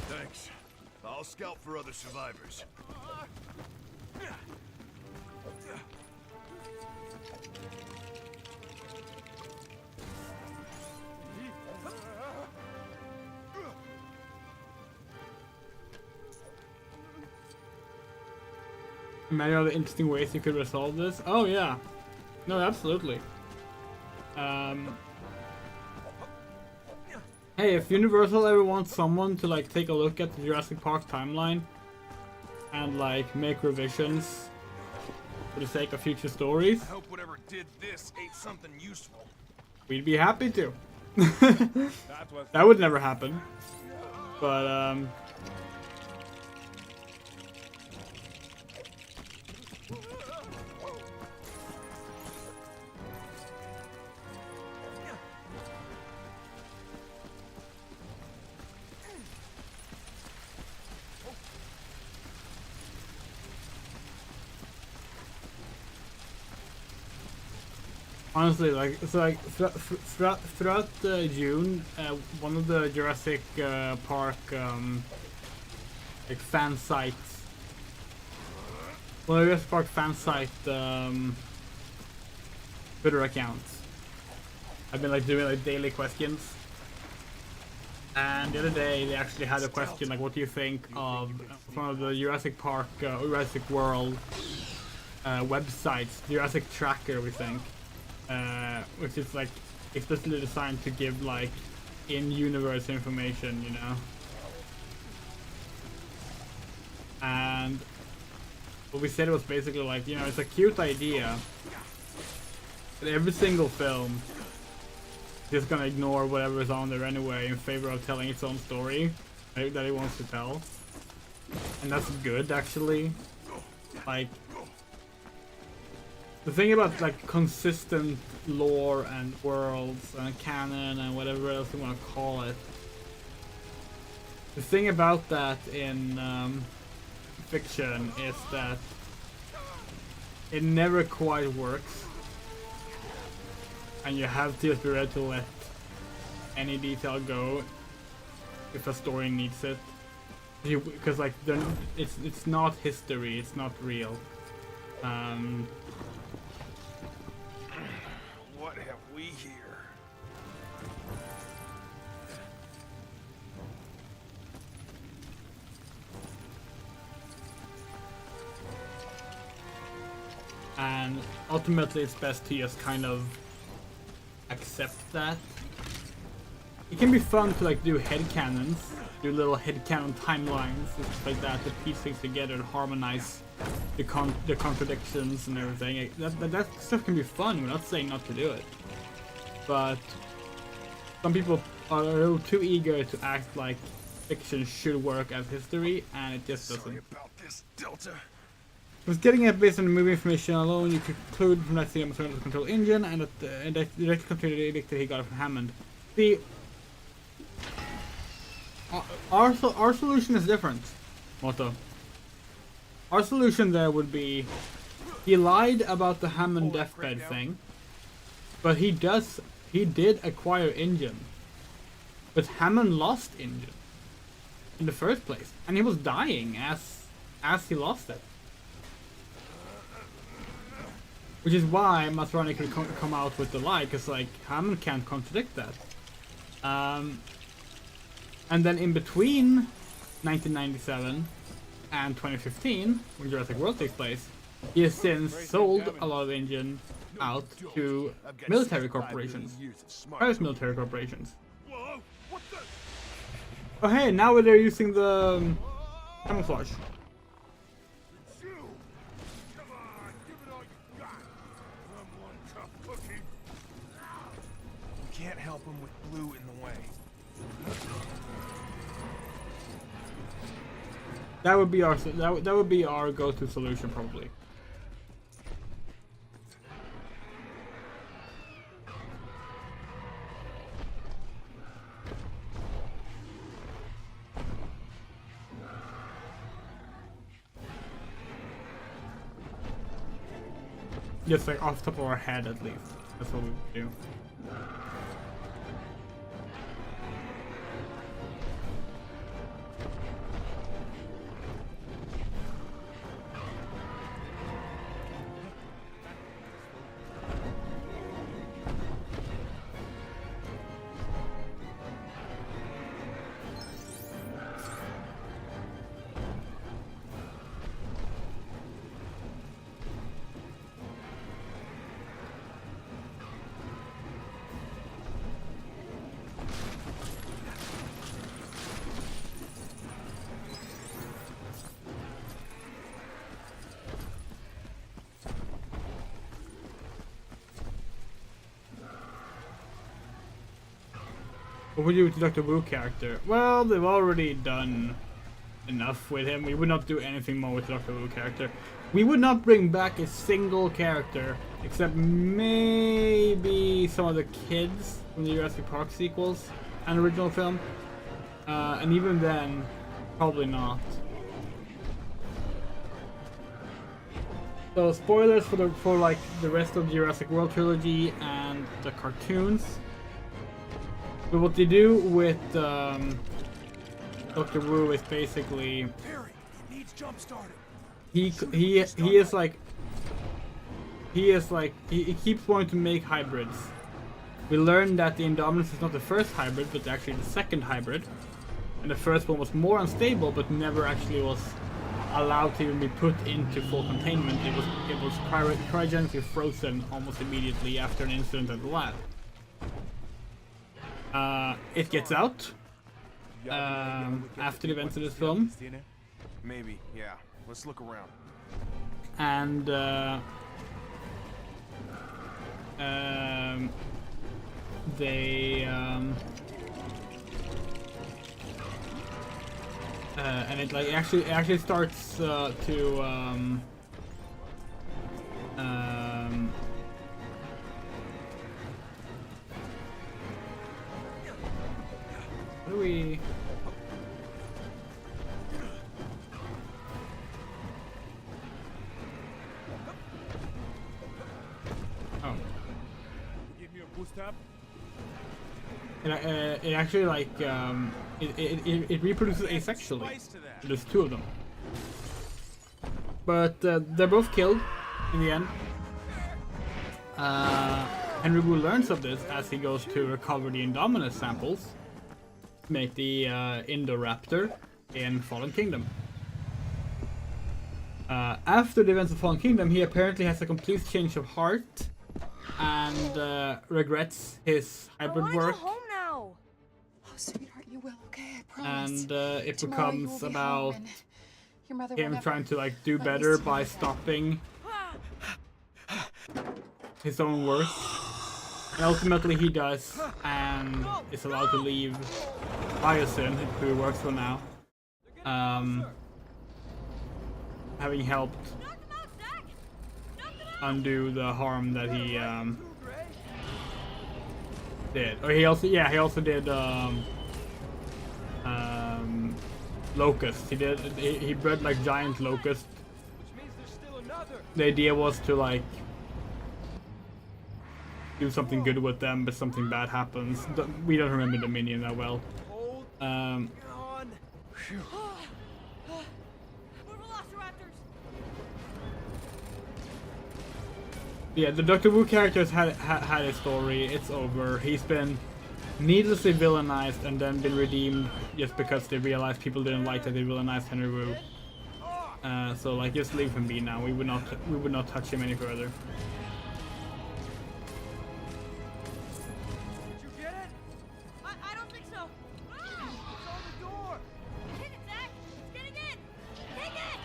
Speaker 11: Thanks. I'll scout for other survivors.
Speaker 1: Many other interesting ways you could resolve this. Oh yeah, no, absolutely. Hey, if Universal ever wants someone to like take a look at the Jurassic Park timeline and like make revisions for the sake of future stories,
Speaker 11: I hope whatever did this ate something useful.
Speaker 1: we'd be happy to. That would never happen. But honestly, like it's like throughout June, one of the Jurassic Park like fan sites, one of the Jurassic Park fan site Twitter accounts, I've been like doing like daily questions, and the other day they actually had a question like, what do you think of one of the Jurassic Park or Jurassic World websites, Jurassic Tracker, we think. Which is like explicitly designed to give like in-universe information, you know. And what we said was basically like, you know, it's a cute idea, but every single film is gonna ignore whatever is on there anyway in favor of telling its own story that it wants to tell, and that's good actually. Like, the thing about like consistent lore and worlds and canon and whatever else you want to call it, the thing about that in fiction is that it never quite works, and you have to be ready to let any detail go if a story needs it, because like it's not history, it's not real.
Speaker 11: What have we here?
Speaker 1: And ultimately it's best to just kind of accept that. It can be fun to like do headcanons, do little headcanon timelines and stuff like that to piece things together and harmonize the contradictions and everything. That stuff can be fun. We're not saying not to do it, but some people are a little too eager to act like fiction should work as history, and it just doesn't.
Speaker 11: Sorry about this, Delta.
Speaker 1: I was getting it based on the movie information alone. You could conclude from that thing the control engine, and that the direct control that he got it from Hammond. The Our solution is different, Moto. Our solution there would be, he lied about the Hammond deathbed thing, but he did acquire Ingen. But Hammond lost Ingen in the first place, and he was dying as he lost it. Which is why Masrani could come out with the lie, because like Hammond can't contradict that. And then in between 1997 and 2015, when Jurassic World takes place, he has since sold a lot of Ingen out to military corporations, private military corporations. Oh hey, now they're using the camouflage.
Speaker 14: Can't help him with Blue in the way.
Speaker 1: That would be our go-to solution probably. Just like off the top of our head at least. That's what we would do. What would you do with the Dr. Wu character? Well, they've already done enough with him. We would not do anything more with the Dr. Wu character. We would not bring back a single character, except maybe some of the kids from the Jurassic Park sequels and original film. And even then, probably not. So spoilers for like the rest of the Jurassic World trilogy and the cartoons. But what they do with Dr. Wu is basically he keeps wanting to make hybrids. We learned that the Indominus is not the first hybrid, but actually the second hybrid, and the first one was more unstable, but never actually was allowed to even be put into full containment. It was cryogenically frozen almost immediately after an incident at the lab. It gets out after the events of this film.
Speaker 14: Maybe, yeah. Let's look around.
Speaker 1: And they and it like actually starts to what do we? Oh.
Speaker 19: Give me a boost up.
Speaker 1: It actually like it reproduces asexually. There's two of them, but they're both killed in the end. Henry Wu learns of this as he goes to recover the Indominus samples, make the Indoraptor in Fallen Kingdom. After the events of Fallen Kingdom, he apparently has a complete change of heart and regrets his hybrid work.
Speaker 5: Go home now.
Speaker 9: Oh, sweetheart, you will, okay? I promise.
Speaker 1: And it
Speaker 9: Tomorrow you
Speaker 1: becomes
Speaker 9: will be
Speaker 1: about
Speaker 9: home and your mother will
Speaker 1: him
Speaker 9: never
Speaker 1: trying to like do
Speaker 9: let you
Speaker 1: better
Speaker 9: see
Speaker 1: by
Speaker 9: me again.
Speaker 1: stopping his own work. And ultimately he does, and is allowed to leave Biosin, who he works for now, having helped undo the harm that he did. Or he also did locusts. He bred like giant locusts.
Speaker 6: Which means there's still another.
Speaker 1: The idea was to like do something good with them, but something bad happens. We don't remember Dominion that well. Yeah, the Dr. Wu character's had a story. It's over. He's been needlessly villainized and then been redeemed just because they realized people didn't like that they villainized Henry Wu. So like, just leave him be now. We would not touch him any further.
Speaker 16: Did you get it? I don't think so. It's on the door.
Speaker 5: Hit it, Zach! It's getting in! Take it!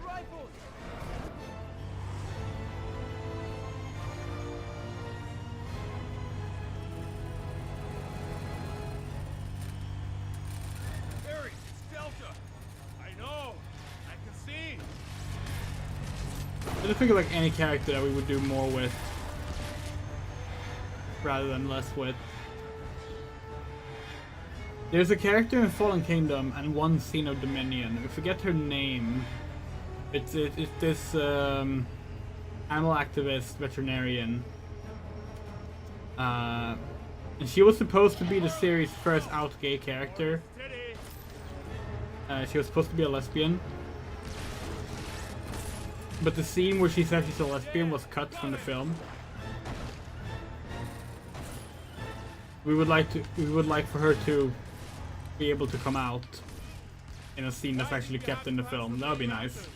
Speaker 16: Rifles!
Speaker 19: Harry, it's Delta. I know. I can see.
Speaker 1: I just think of like any character that we would do more with rather than less with. There's a character in Fallen Kingdom and one scene of Dominion. I forget her name. It's this animal activist veterinarian. And she was supposed to be the series' first out gay character. She was supposed to be a lesbian. But the scene where she said she's a lesbian was cut from the film. We would like for her to be able to come out in a scene that's actually kept in the film. That would be nice.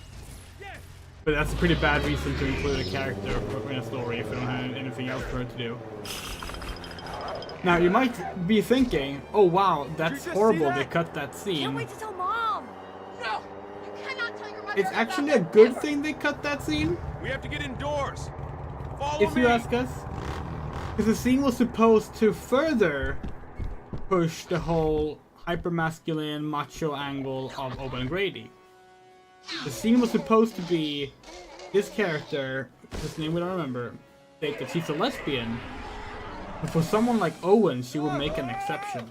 Speaker 1: But that's a pretty bad reason to include a character in a story if we don't have anything else for her to do. Now you might be thinking, oh wow, that's horrible, they cut that scene.
Speaker 5: Can't wait to tell Mom! No! You cannot tell your mother
Speaker 1: It's
Speaker 5: about
Speaker 1: actually
Speaker 5: that.
Speaker 1: a good thing they cut that scene,
Speaker 18: We have to get indoors. Follow
Speaker 1: if
Speaker 18: me.
Speaker 1: you ask us. Because the scene was supposed to further push the whole hyper-masculine, macho angle of Owen Grady. The scene was supposed to be this character, whose name we don't remember, state that she's a lesbian. But for someone like Owen, she would make an exception.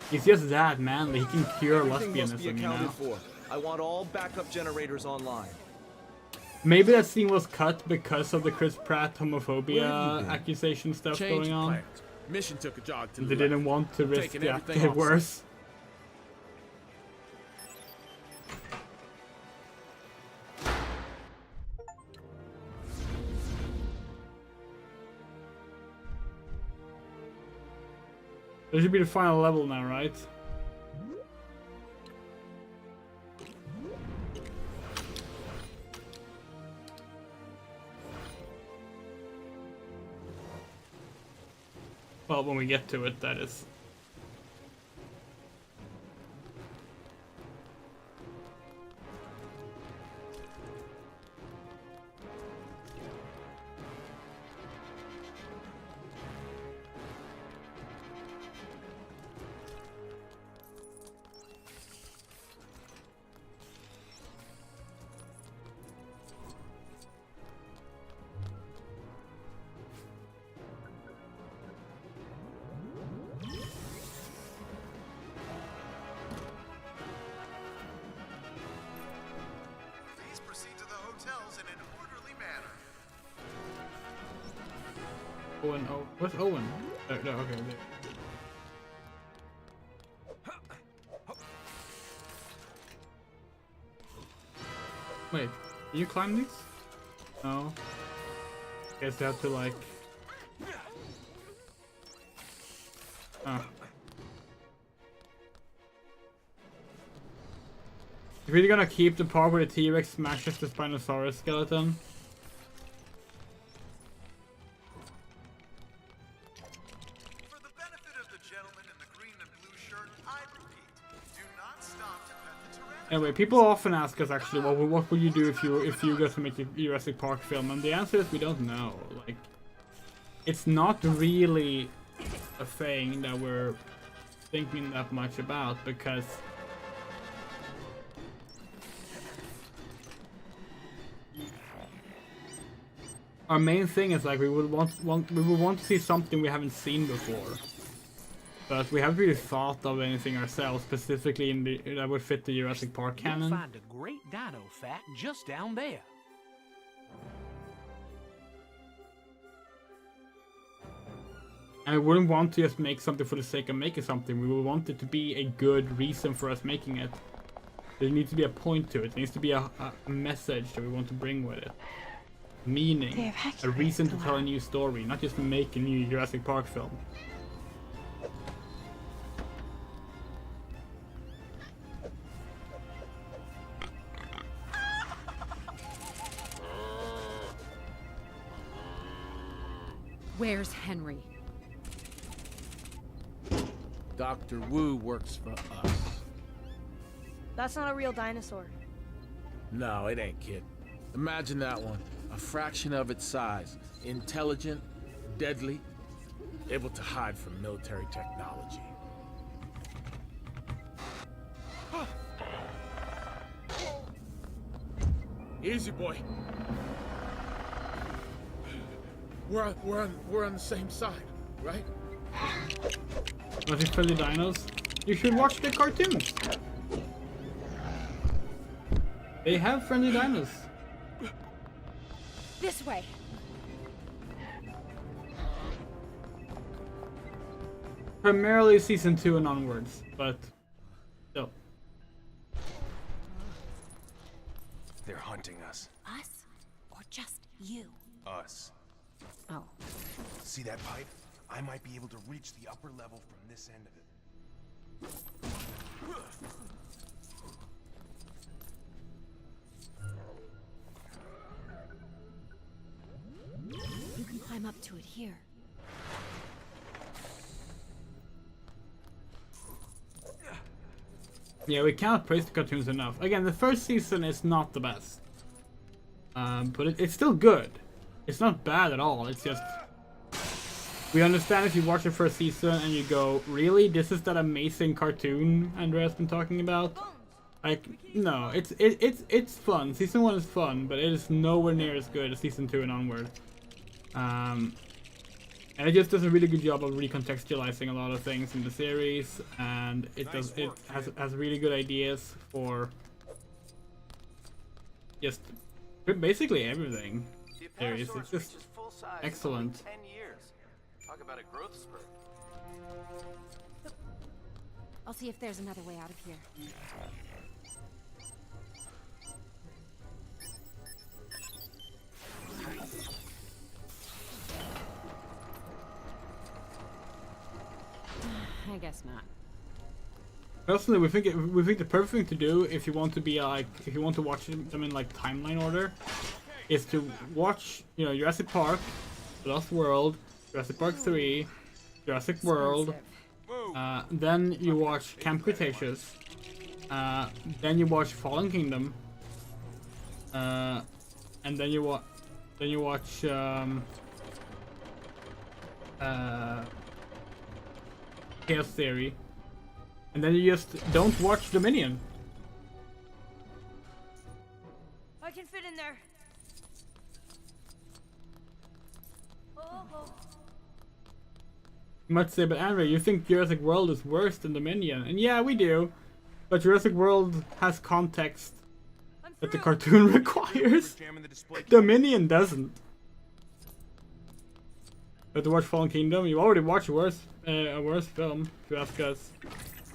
Speaker 1: He's just that manly, he can cure
Speaker 8: Everything must be
Speaker 1: lesbianism, you
Speaker 8: accounted
Speaker 1: know?
Speaker 8: for. I want all backup generators online.
Speaker 1: Maybe that scene was cut because of the Chris Pratt homophobia accusation stuff
Speaker 18: Change
Speaker 1: going on.
Speaker 18: plans. Mission took a jog to
Speaker 1: They
Speaker 18: the
Speaker 1: didn't
Speaker 18: left.
Speaker 1: want to risk
Speaker 18: Taking
Speaker 1: that
Speaker 18: everything
Speaker 1: get
Speaker 18: off
Speaker 1: worse. This should be the final level now, right? Well, when we get to it, that is.
Speaker 14: Please proceed to the hotels in an orderly manner.
Speaker 1: Owen, oh, what's Owen? No, okay. There. Wait, can you climb these? No. Guess they have to like. Oh. If we're gonna keep the part where the T-Rex smashes the Spinosaurus skeleton.
Speaker 14: For the benefit of the gentleman in the green and blue shirt, I repeat, do not stop to pet the tyrannosaurus.
Speaker 1: Anyway, people often ask us actually, well, what would you do if you guys make a Jurassic Park film? And the answer is we don't know. Like, it's not really a thing that we're thinking that much about because our main thing is like we would want to see something we haven't seen before. but we haven't really thought of anything ourselves specifically in the that would fit the Jurassic Park
Speaker 15: You'll
Speaker 1: canon.
Speaker 15: find a great dino fact just down there.
Speaker 1: And we wouldn't want to just make something for the sake of making something. We would want it to be a good reason for us making it. There needs to be a point to it. There needs to be a message that we want to bring with it. Meaning, a reason to tell a new story, not just to make a new Jurassic Park film.
Speaker 20: Where's Henry?
Speaker 18: Dr. Wu works for us.
Speaker 16: That's not a real dinosaur.
Speaker 18: No, it ain't, kid. Imagine that one. A fraction of its size. Intelligent, deadly, able to hide from military technology. Easy, boy. We're on the same side, right?
Speaker 1: Was it friendly dinos? You should watch the cartoons. They have friendly dinos.
Speaker 20: This way.
Speaker 1: Primarily season 2 and onwards, but still.
Speaker 6: They're hunting us.
Speaker 5: Us? Or just you?
Speaker 6: Us.
Speaker 5: Oh.
Speaker 6: See that pipe? I might be able to reach the upper level from this end of it.
Speaker 5: You can climb up to it here.
Speaker 1: Yeah, we cannot praise the cartoons enough. Again, the first season is not the best. But it's still good. It's not bad at all. It's just... We understand if you watch the first season and you go, really? This is that amazing cartoon Andrea's been talking about? Like, no, it's fun. Season 1 is fun, but it is nowhere near as good as season 2 and onward. And it just does a really good job of recontextualizing a lot of things in the series, and it has really good ideas for just basically everything. Series. It's just excellent.
Speaker 11: 10 years. Talk about a growth spurt.
Speaker 20: I'll see if there's another way out of here. I guess not.
Speaker 1: Personally, we think the perfect thing to do if you want to be like if you want to watch them in like timeline order is to watch, you know, Jurassic Park, Lost World, Jurassic Park 3, Jurassic World, then you watch Camp Cretaceous, then you watch Fallen Kingdom, and then you watch Chaos Theory, and then you just don't watch Dominion.
Speaker 16: I can fit in there. Oh.
Speaker 1: You might say, but Andre, you think Jurassic World is worse than Dominion? And yeah, we do. But Jurassic World has context that the cartoon requires. Dominion doesn't. But to watch Fallen Kingdom, you already watched a worse film, if you ask us.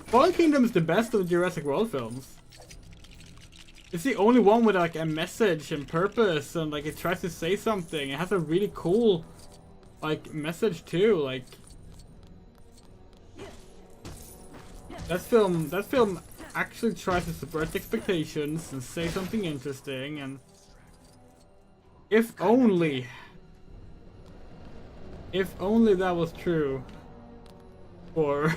Speaker 1: Fallen Kingdom is the best of the Jurassic World films. It's the only one with like a message and purpose, and like it tries to say something. It has a really cool like message too. Like that film actually tries to subvert expectations and say something interesting. And if only that was true for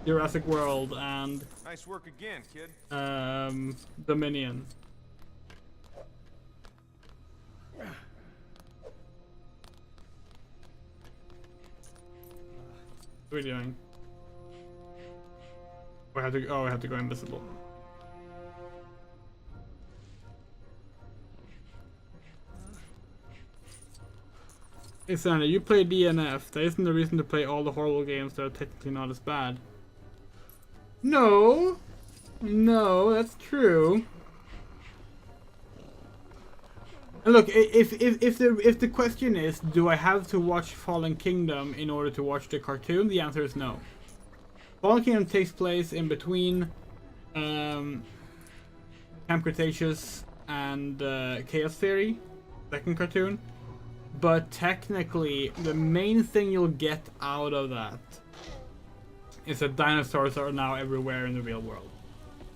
Speaker 1: Jurassic World and
Speaker 6: nice work again, kid.
Speaker 1: Dominion. What are we doing? We have to go invisible. Hey Sandra, you play DNF. That isn't the reason to play all the horrible games that are technically not as bad. No! No, that's true. And look, if the question is, do I have to watch Fallen Kingdom in order to watch the cartoon? The answer is no. Fallen Kingdom takes place in between Camp Cretaceous and Chaos Theory, second cartoon. But technically, the main thing you'll get out of that is that dinosaurs are now everywhere in the real world.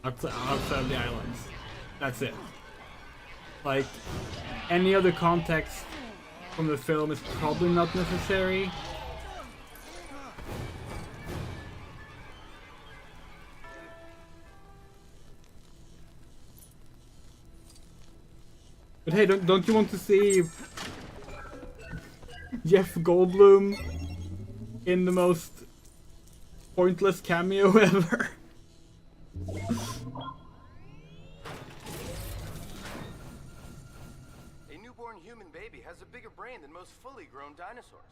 Speaker 1: Outside of the islands. That's it. Like, any other context from the film is probably not necessary. But hey, don't you want to see Jeff Goldblum in the most pointless cameo ever?
Speaker 6: A newborn human baby has a bigger brain than most fully grown dinosaurs.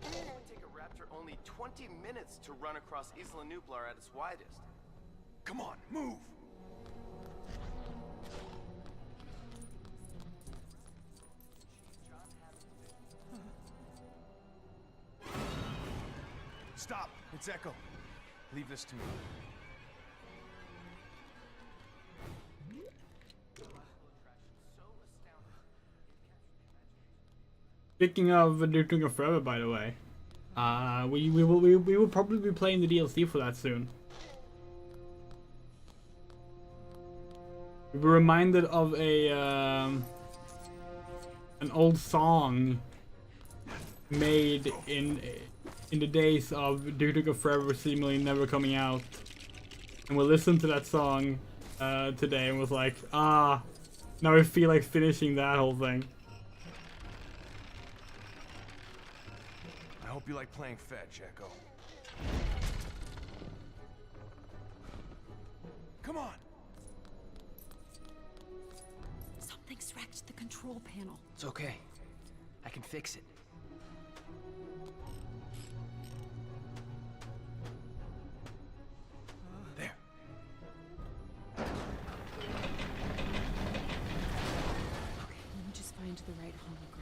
Speaker 6: It would take a raptor only 20 minutes to run across Isla Nublar at its widest.
Speaker 14: Come on, move!
Speaker 6: Stop! It's Echo. Leave this to me.
Speaker 1: Speaking of Duke Nukem Forever, by the way, we will probably be playing the DLC for that soon. We were reminded of an old song made in the days of Duke Nukem Forever seemingly never coming out, and we listened to that song today and was like, now I feel like finishing that whole thing.
Speaker 6: I hope you like playing fetch, Echo. Come on!
Speaker 20: Something's wrecked the control panel.
Speaker 2: It's okay. I can fix it.
Speaker 6: There.
Speaker 20: Okay, let me just find the right hologram.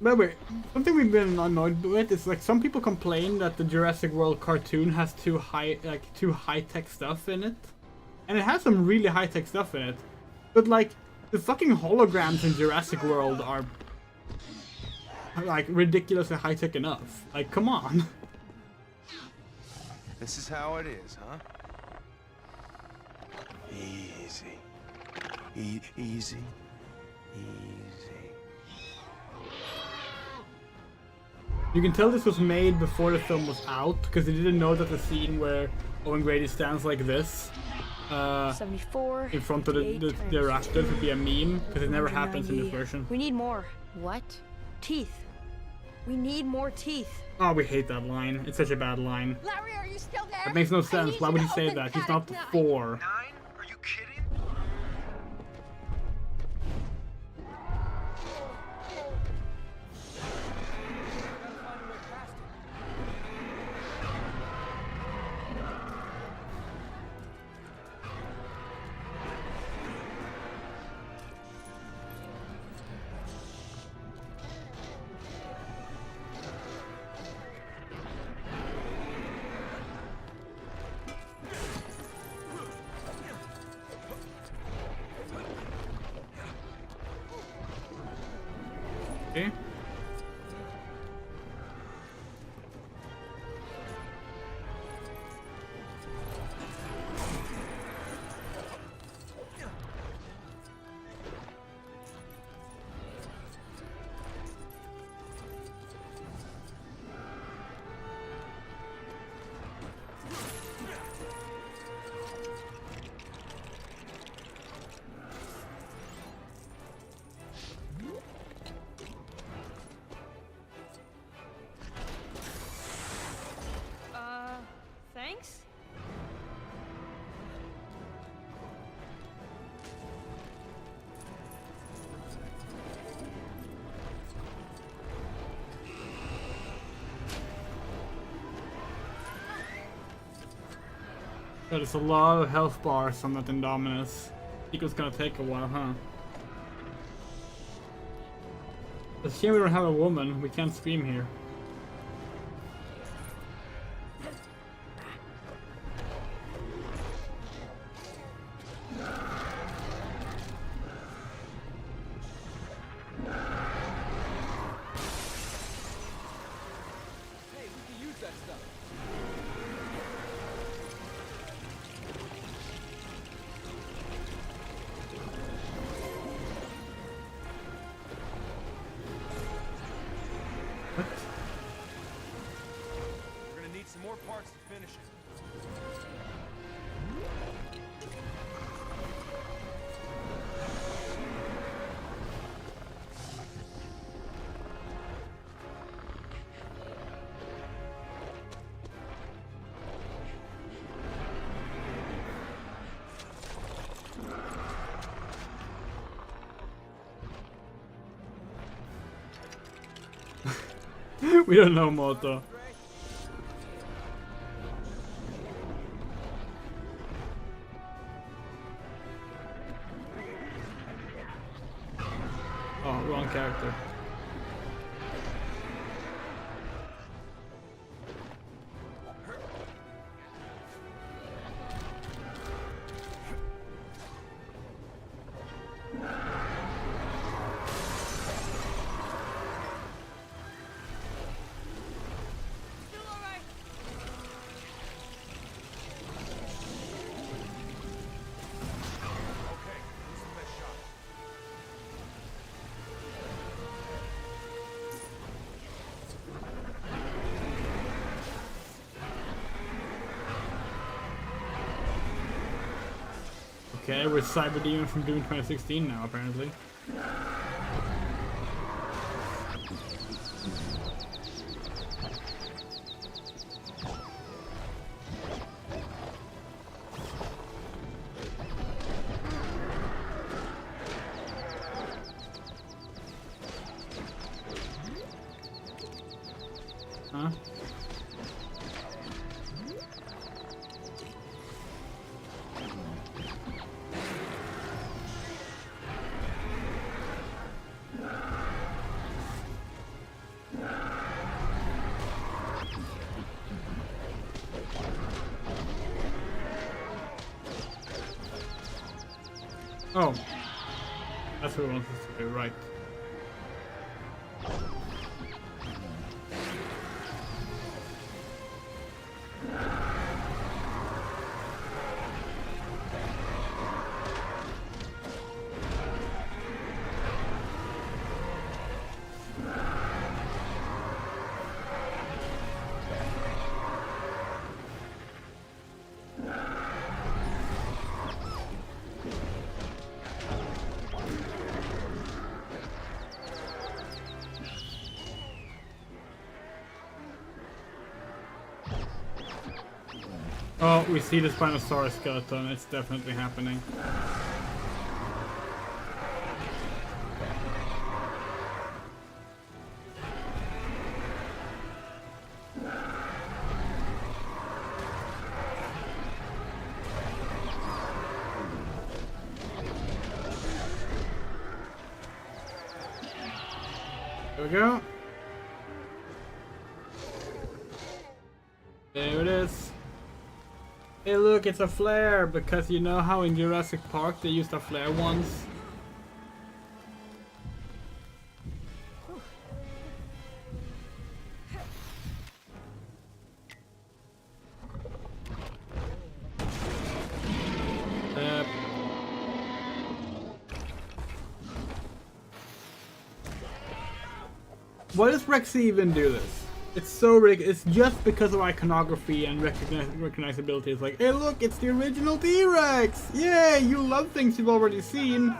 Speaker 1: By the way, something we've been annoyed with is like some people complain that the Jurassic World cartoon has too high-tech stuff in it, and it has some really high-tech stuff in it. But like the fucking holograms in Jurassic World are like ridiculously high-tech enough. Like, come on.
Speaker 6: This is how it is, huh? Easy. Easy.
Speaker 1: You can tell this was made before the film was out, because they didn't know that the scene where Owen Grady stands like this
Speaker 16: 74,
Speaker 1: in front of the raptors would be a meme, because it never happens in this version.
Speaker 16: We need more. What? Teeth. We need more teeth.
Speaker 1: Oh, we hate that line. It's such a bad line.
Speaker 5: Larry, are you still there?
Speaker 1: It makes no sense. Why would he say that? He's not 4.
Speaker 14: Are you kidding?
Speaker 1: Okay. There's a lot of health bars on that Indominus. I think it's gonna take a while, huh? It's a shame we don't have a woman. We can't scream here.
Speaker 6: Hey, we can use that stuff. We're gonna need some more parts to finish it.
Speaker 1: We don't know Moto. Oh, wrong character. Okay, we're Cyber Demon from Doom 2016 now, apparently. Huh? Oh, that's what we wanted to do, right. Oh, we see the Spinosaurus skeleton. It's definitely happening. There we go. There it is. Hey look, it's a flare, because you know how in Jurassic Park they used a flare once? Why does Rexy even do this? It's so ridiculous. It's just because of iconography and recognizability. It's like, hey look, it's the original T-Rex! Yay! You love things you've already seen.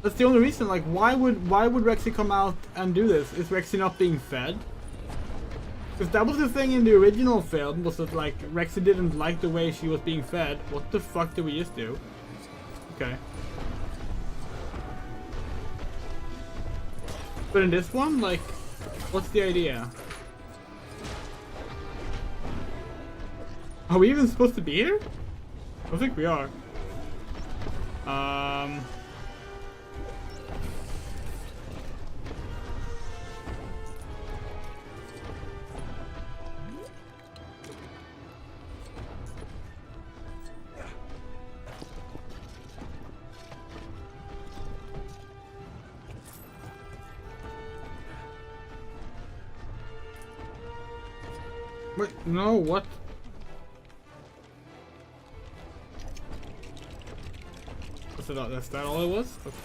Speaker 1: That's the only reason. Like, why would Rexy come out and do this? Is Rexy not being fed? Because that was the thing in the original film, was that like Rexy didn't like the way she was being fed. What the fuck did we just do? Okay. But in this one, like, what's the idea? Are we even supposed to be here? I don't think we are. Wait, no, what? That's that all it was? Okay.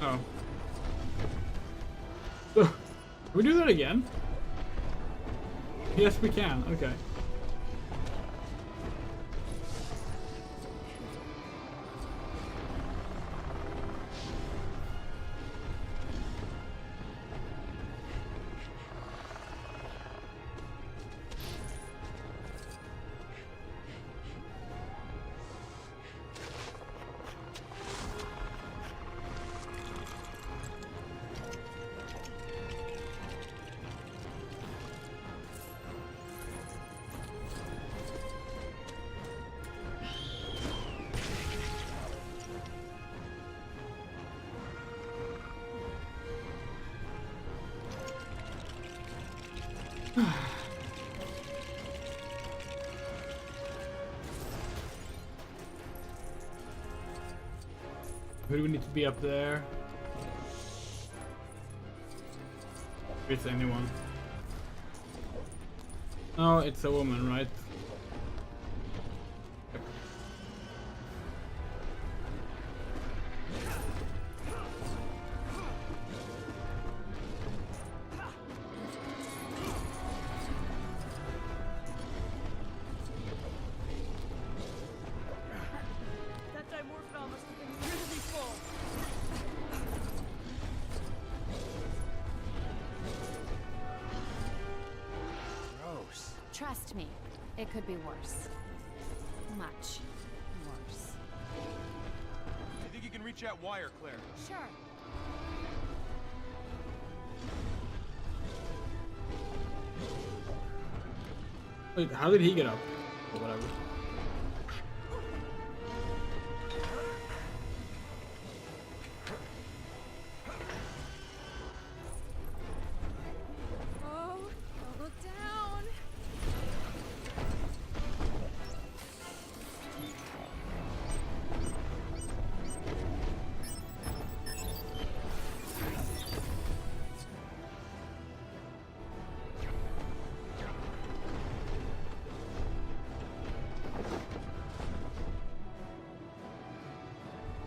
Speaker 1: Oh. Can we do that again? Yes, we can. Okay. Who do we need to be up there? If it's anyone. Oh, it's a woman, right?
Speaker 16: That dimorphodon must have been really full.
Speaker 2: Gross.
Speaker 3: Trust me, it could be worse. Much worse.
Speaker 19: I think you can reach that wire, Claire.
Speaker 3: Sure.
Speaker 1: Wait, how did he get up? Or whatever.
Speaker 20: Oh, don't look down.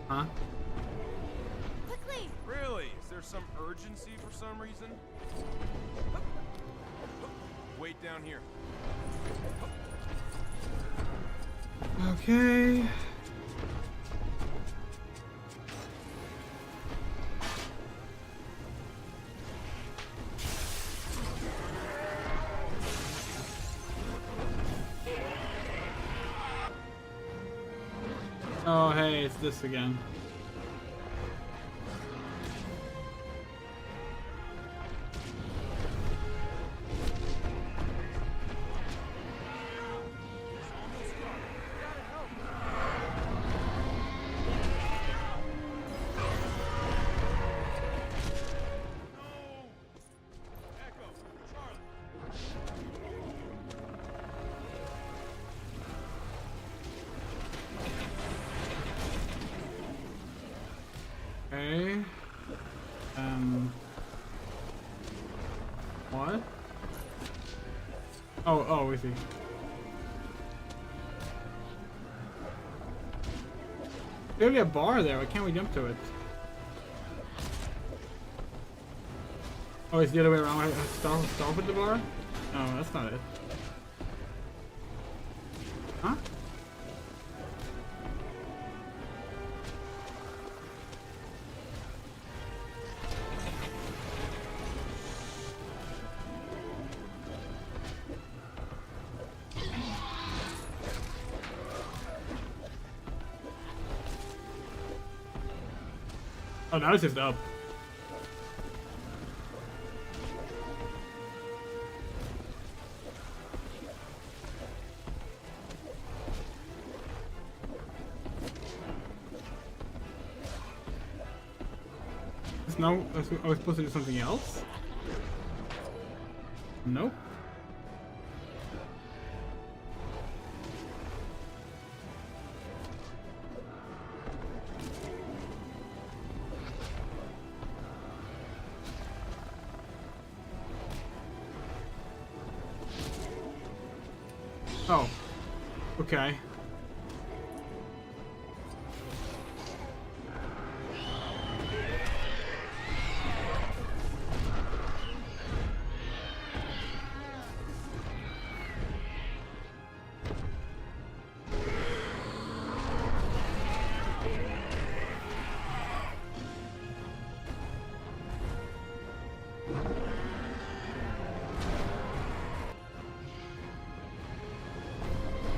Speaker 1: Huh?
Speaker 3: Quickly!
Speaker 19: Really? Is there some urgency for some reason? Wait down here.
Speaker 1: Okay. Oh, hey, it's this again. Okay. What? Oh, we see. There's a bar there. Why can't we jump to it? Oh, it's the other way around. Stop at the bar? No, that's not it. Huh? Oh, now it's just up. No, I was supposed to do something else? Nope. Oh. Okay.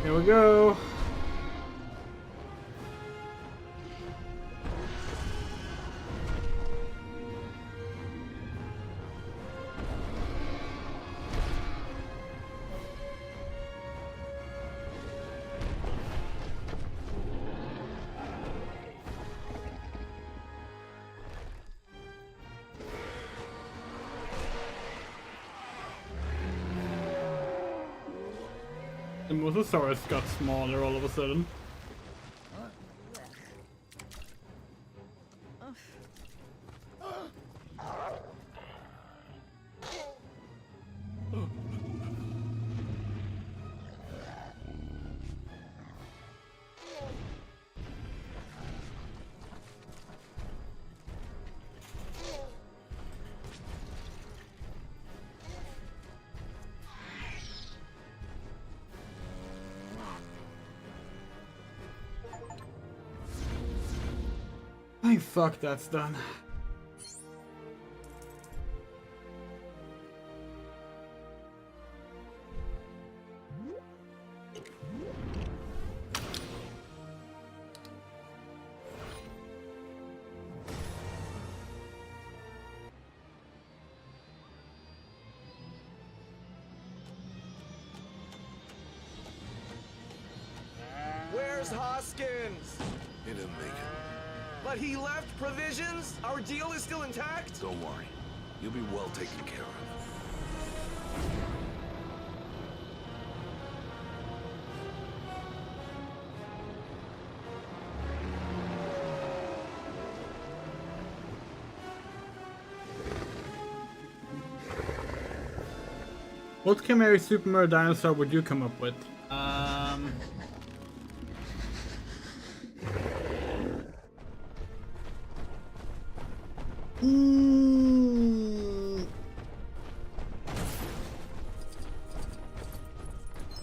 Speaker 1: Here we go. The Mosasaurus got smaller all of a sudden. Ay, fuck, that's done.
Speaker 6: Where's Hoskins?
Speaker 21: He didn't make it.
Speaker 6: But he left provisions? Our deal is still intact?
Speaker 21: Don't worry. You'll be well taken care of.
Speaker 1: What chimera Super Mario dinosaur would you come up with?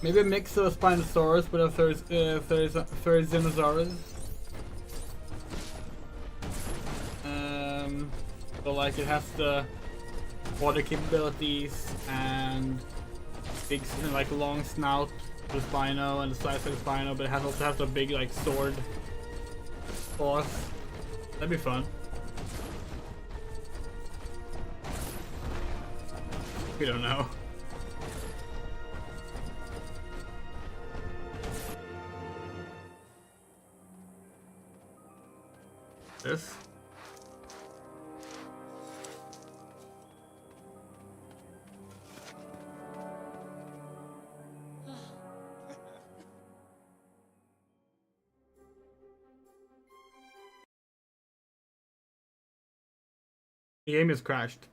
Speaker 1: Maybe a mix of a Spinosaurus, but a Therizinosaurus. So like it has the water capabilities and big, like long snout for the Spino and the size of the Spino, but it also has a big like sword claws. That'd be fun. We don't know. This. The game is crashed.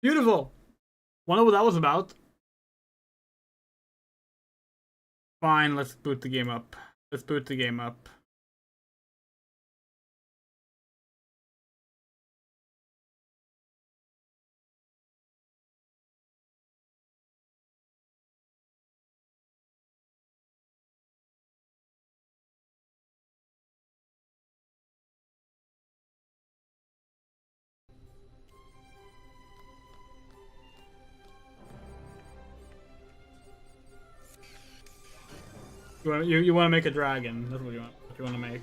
Speaker 1: Beautiful. Wonder what that was about. Fine, let's boot the game up. Let's boot the game up. You want to make a dragon. That's what you want to make.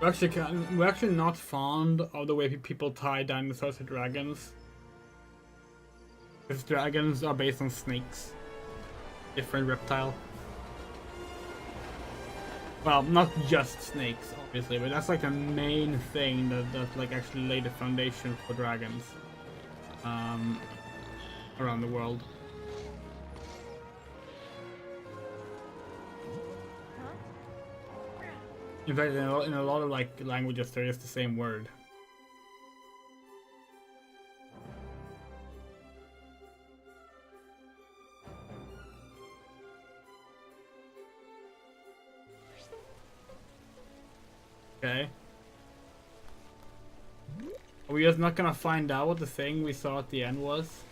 Speaker 1: We're actually not fond of the way people tie dinosaurs to dragons. Because dragons are based on snakes. Different reptile. Well, not just snakes, obviously, but that's like the main thing that like actually laid the foundation for dragons. Around the world. In fact, in a lot of like languages, there is the same word. Okay. Are we just not gonna find out what the thing we saw at the end was?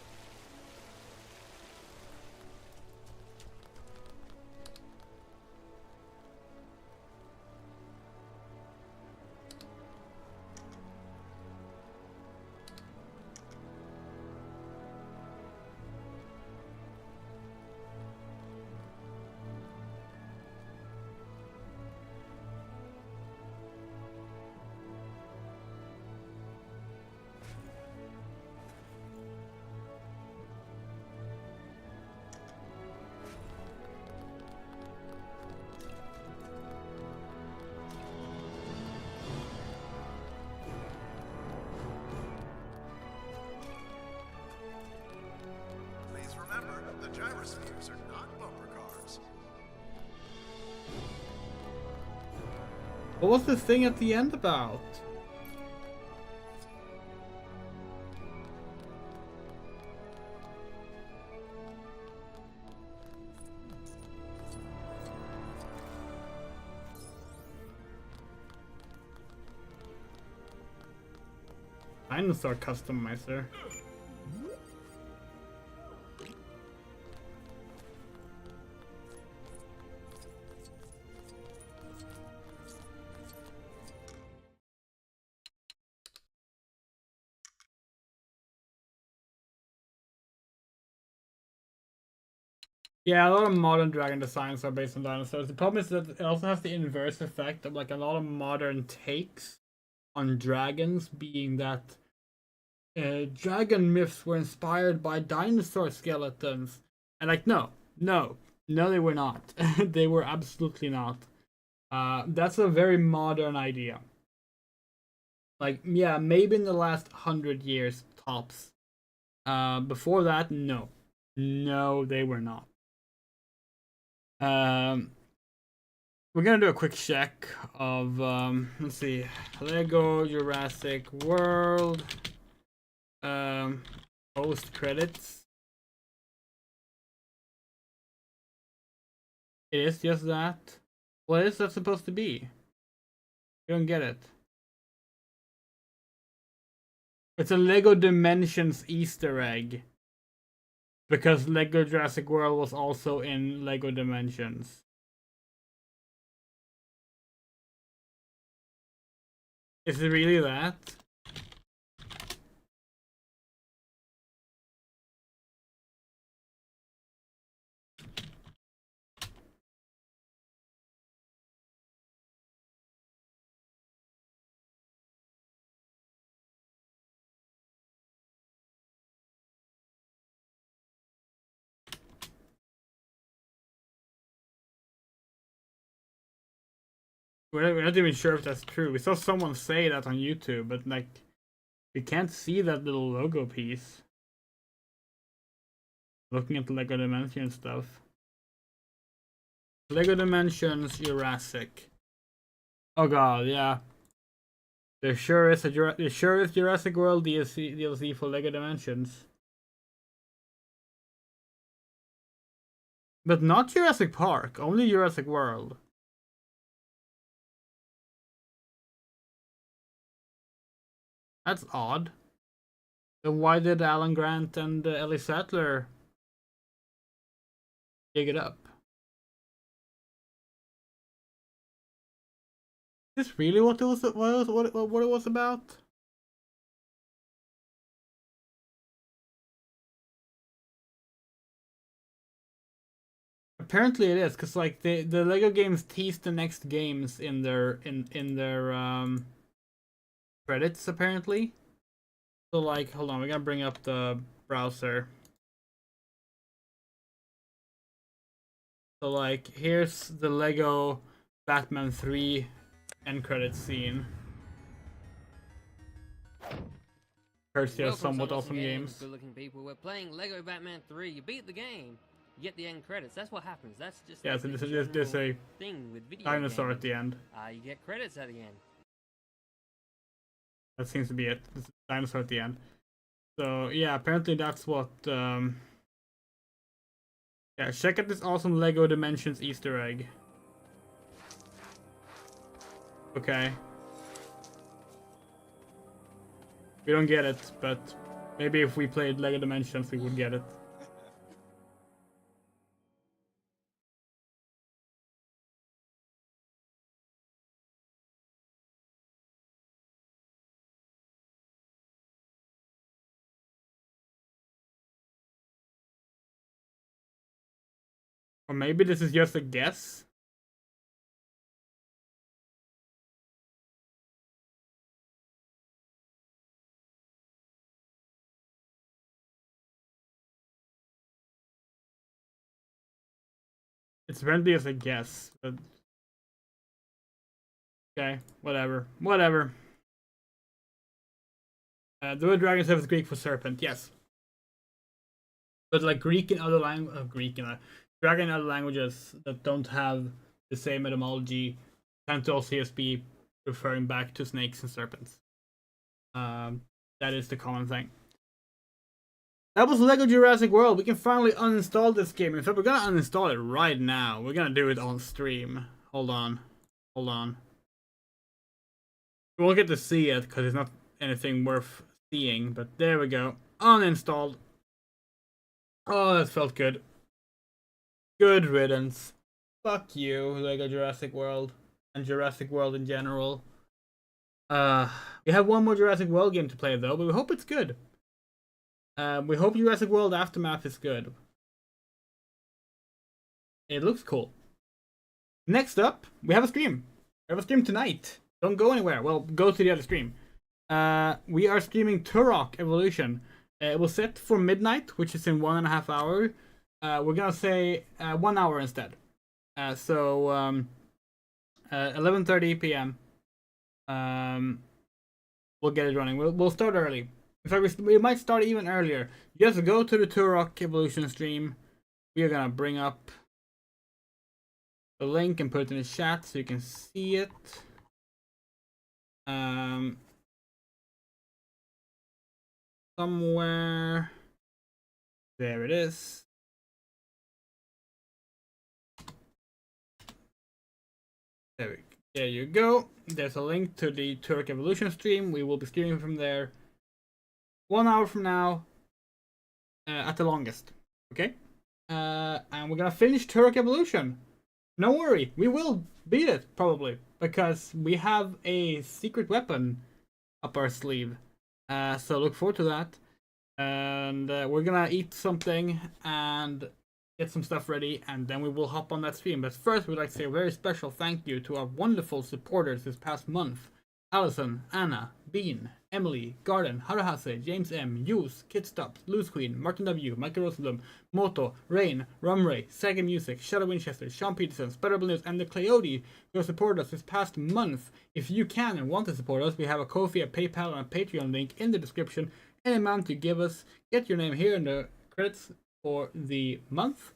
Speaker 14: Please remember, the gyrospheres are not bumper cars.
Speaker 1: What was the thing at the end about? Dinosaur customizer. Yeah, a lot of modern dragon designs are based on dinosaurs. The problem is that it also has the inverse effect of like a lot of modern takes on dragons being that dragon myths were inspired by dinosaur skeletons. And like, no, they were not. They were absolutely not. That's a very modern idea. Like, yeah, maybe in the last 100 years tops. Before that, no, they were not. We're gonna do a quick check of let's see, Lego Jurassic World post credits. It is just that. What is that supposed to be? You don't get it. It's a Lego Dimensions Easter egg. Because Lego Jurassic World was also in Lego Dimensions. Is it really that? We're not even sure if that's true. We saw someone say that on YouTube, but like, we can't see that little logo piece. Looking at the Lego Dimensions stuff. Lego Dimensions Jurassic. Oh god, yeah. There sure is Jurassic World DLC for Lego Dimensions. But not Jurassic Park, only Jurassic World. That's odd. Then why did Alan Grant and Ellie Sattler dig it up? Is this really what it was? What it was about? apparently it is, because like the Lego games tease the next games in their credits apparently. So like, hold on, we're gonna bring up the browser. So like, here's the Lego Batman 3 end credits scene. Courtesy of Somewhat Awesome Games.
Speaker 12: Good-looking people. We're playing Lego Batman 3. You beat the game, you get the end credits. That's what happens. That's just
Speaker 1: yeah. So
Speaker 12: the
Speaker 1: there's a
Speaker 12: thing with video
Speaker 1: dinosaur
Speaker 12: games.
Speaker 1: at the end.
Speaker 12: You get credits at the end.
Speaker 1: That seems to be it. There's a dinosaur at the end. So yeah, apparently that's what. Yeah, check out this awesome Lego Dimensions Easter egg. Okay. We don't get it, but maybe if we played Lego Dimensions, we would get it. Or maybe this is just a guess. It's apparently as a guess, but okay, whatever. The word dragon itself is Greek for serpent, yes. But like Greek in other dragon in other languages that don't have the same etymology tend to also just be referring back to snakes and serpents. That is the common thing. That was Lego Jurassic World. We can finally uninstall this game. In fact, we're gonna uninstall it right now. We're gonna do it on stream. Hold on. We won't get to see it because it's not anything worth seeing. But there we go. Uninstalled. Oh, that felt good. Good riddance. Fuck you, Lego Jurassic World. And Jurassic World in general. We have one more Jurassic World game to play though, but we hope it's good. We hope Jurassic World Aftermath is good. It looks cool. Next up, we have a stream. We have a stream tonight. Don't go anywhere. Well, go to the other stream. We are streaming Turok Evolution. It was set for midnight, which is in 1.5 hours. We're gonna say 1 hour instead. So 11:30 p.m. We'll get it running. We'll start early. In fact, we might start even earlier. Just go to the Turok Evolution stream. We are gonna bring up the link and put it in the chat so you can see it. Somewhere. There it is. There you go. There's a link to the Turok Evolution stream. We will be streaming from there 1 hour from now, at the longest. Okay? And we're gonna finish Turok Evolution. Don't worry, we will beat it, probably, because we have a secret weapon up our sleeve. So look forward to that. And we're gonna eat something and get some stuff ready, and then we will hop on that stream. But first, we'd like to say a very special thank you to our wonderful supporters this past month. Allison, Anna, Bean, Emily, Garden, Haruhase, James M, Hughes, Kid Stops, Loose Queen, Martin W, Michael Rosenblum, Moto, Rain, Rumray, Sega Music, Shadow Winchester, Sean Peterson, Spreadable News, and the Coyote who have supported us this past month. If you can and want to support us, we have a Ko-fi, a PayPal, and a Patreon link in the description. Any amount you give us, get your name here in the credits for the month.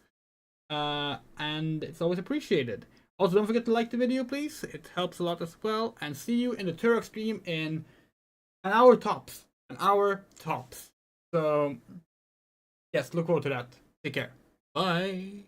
Speaker 1: And it's always appreciated. Also, don't forget to like the video, please. It helps a lot as well. And see you in the Turok stream in an hour tops. An hour tops. So, yes, look forward to that. Take care. Bye.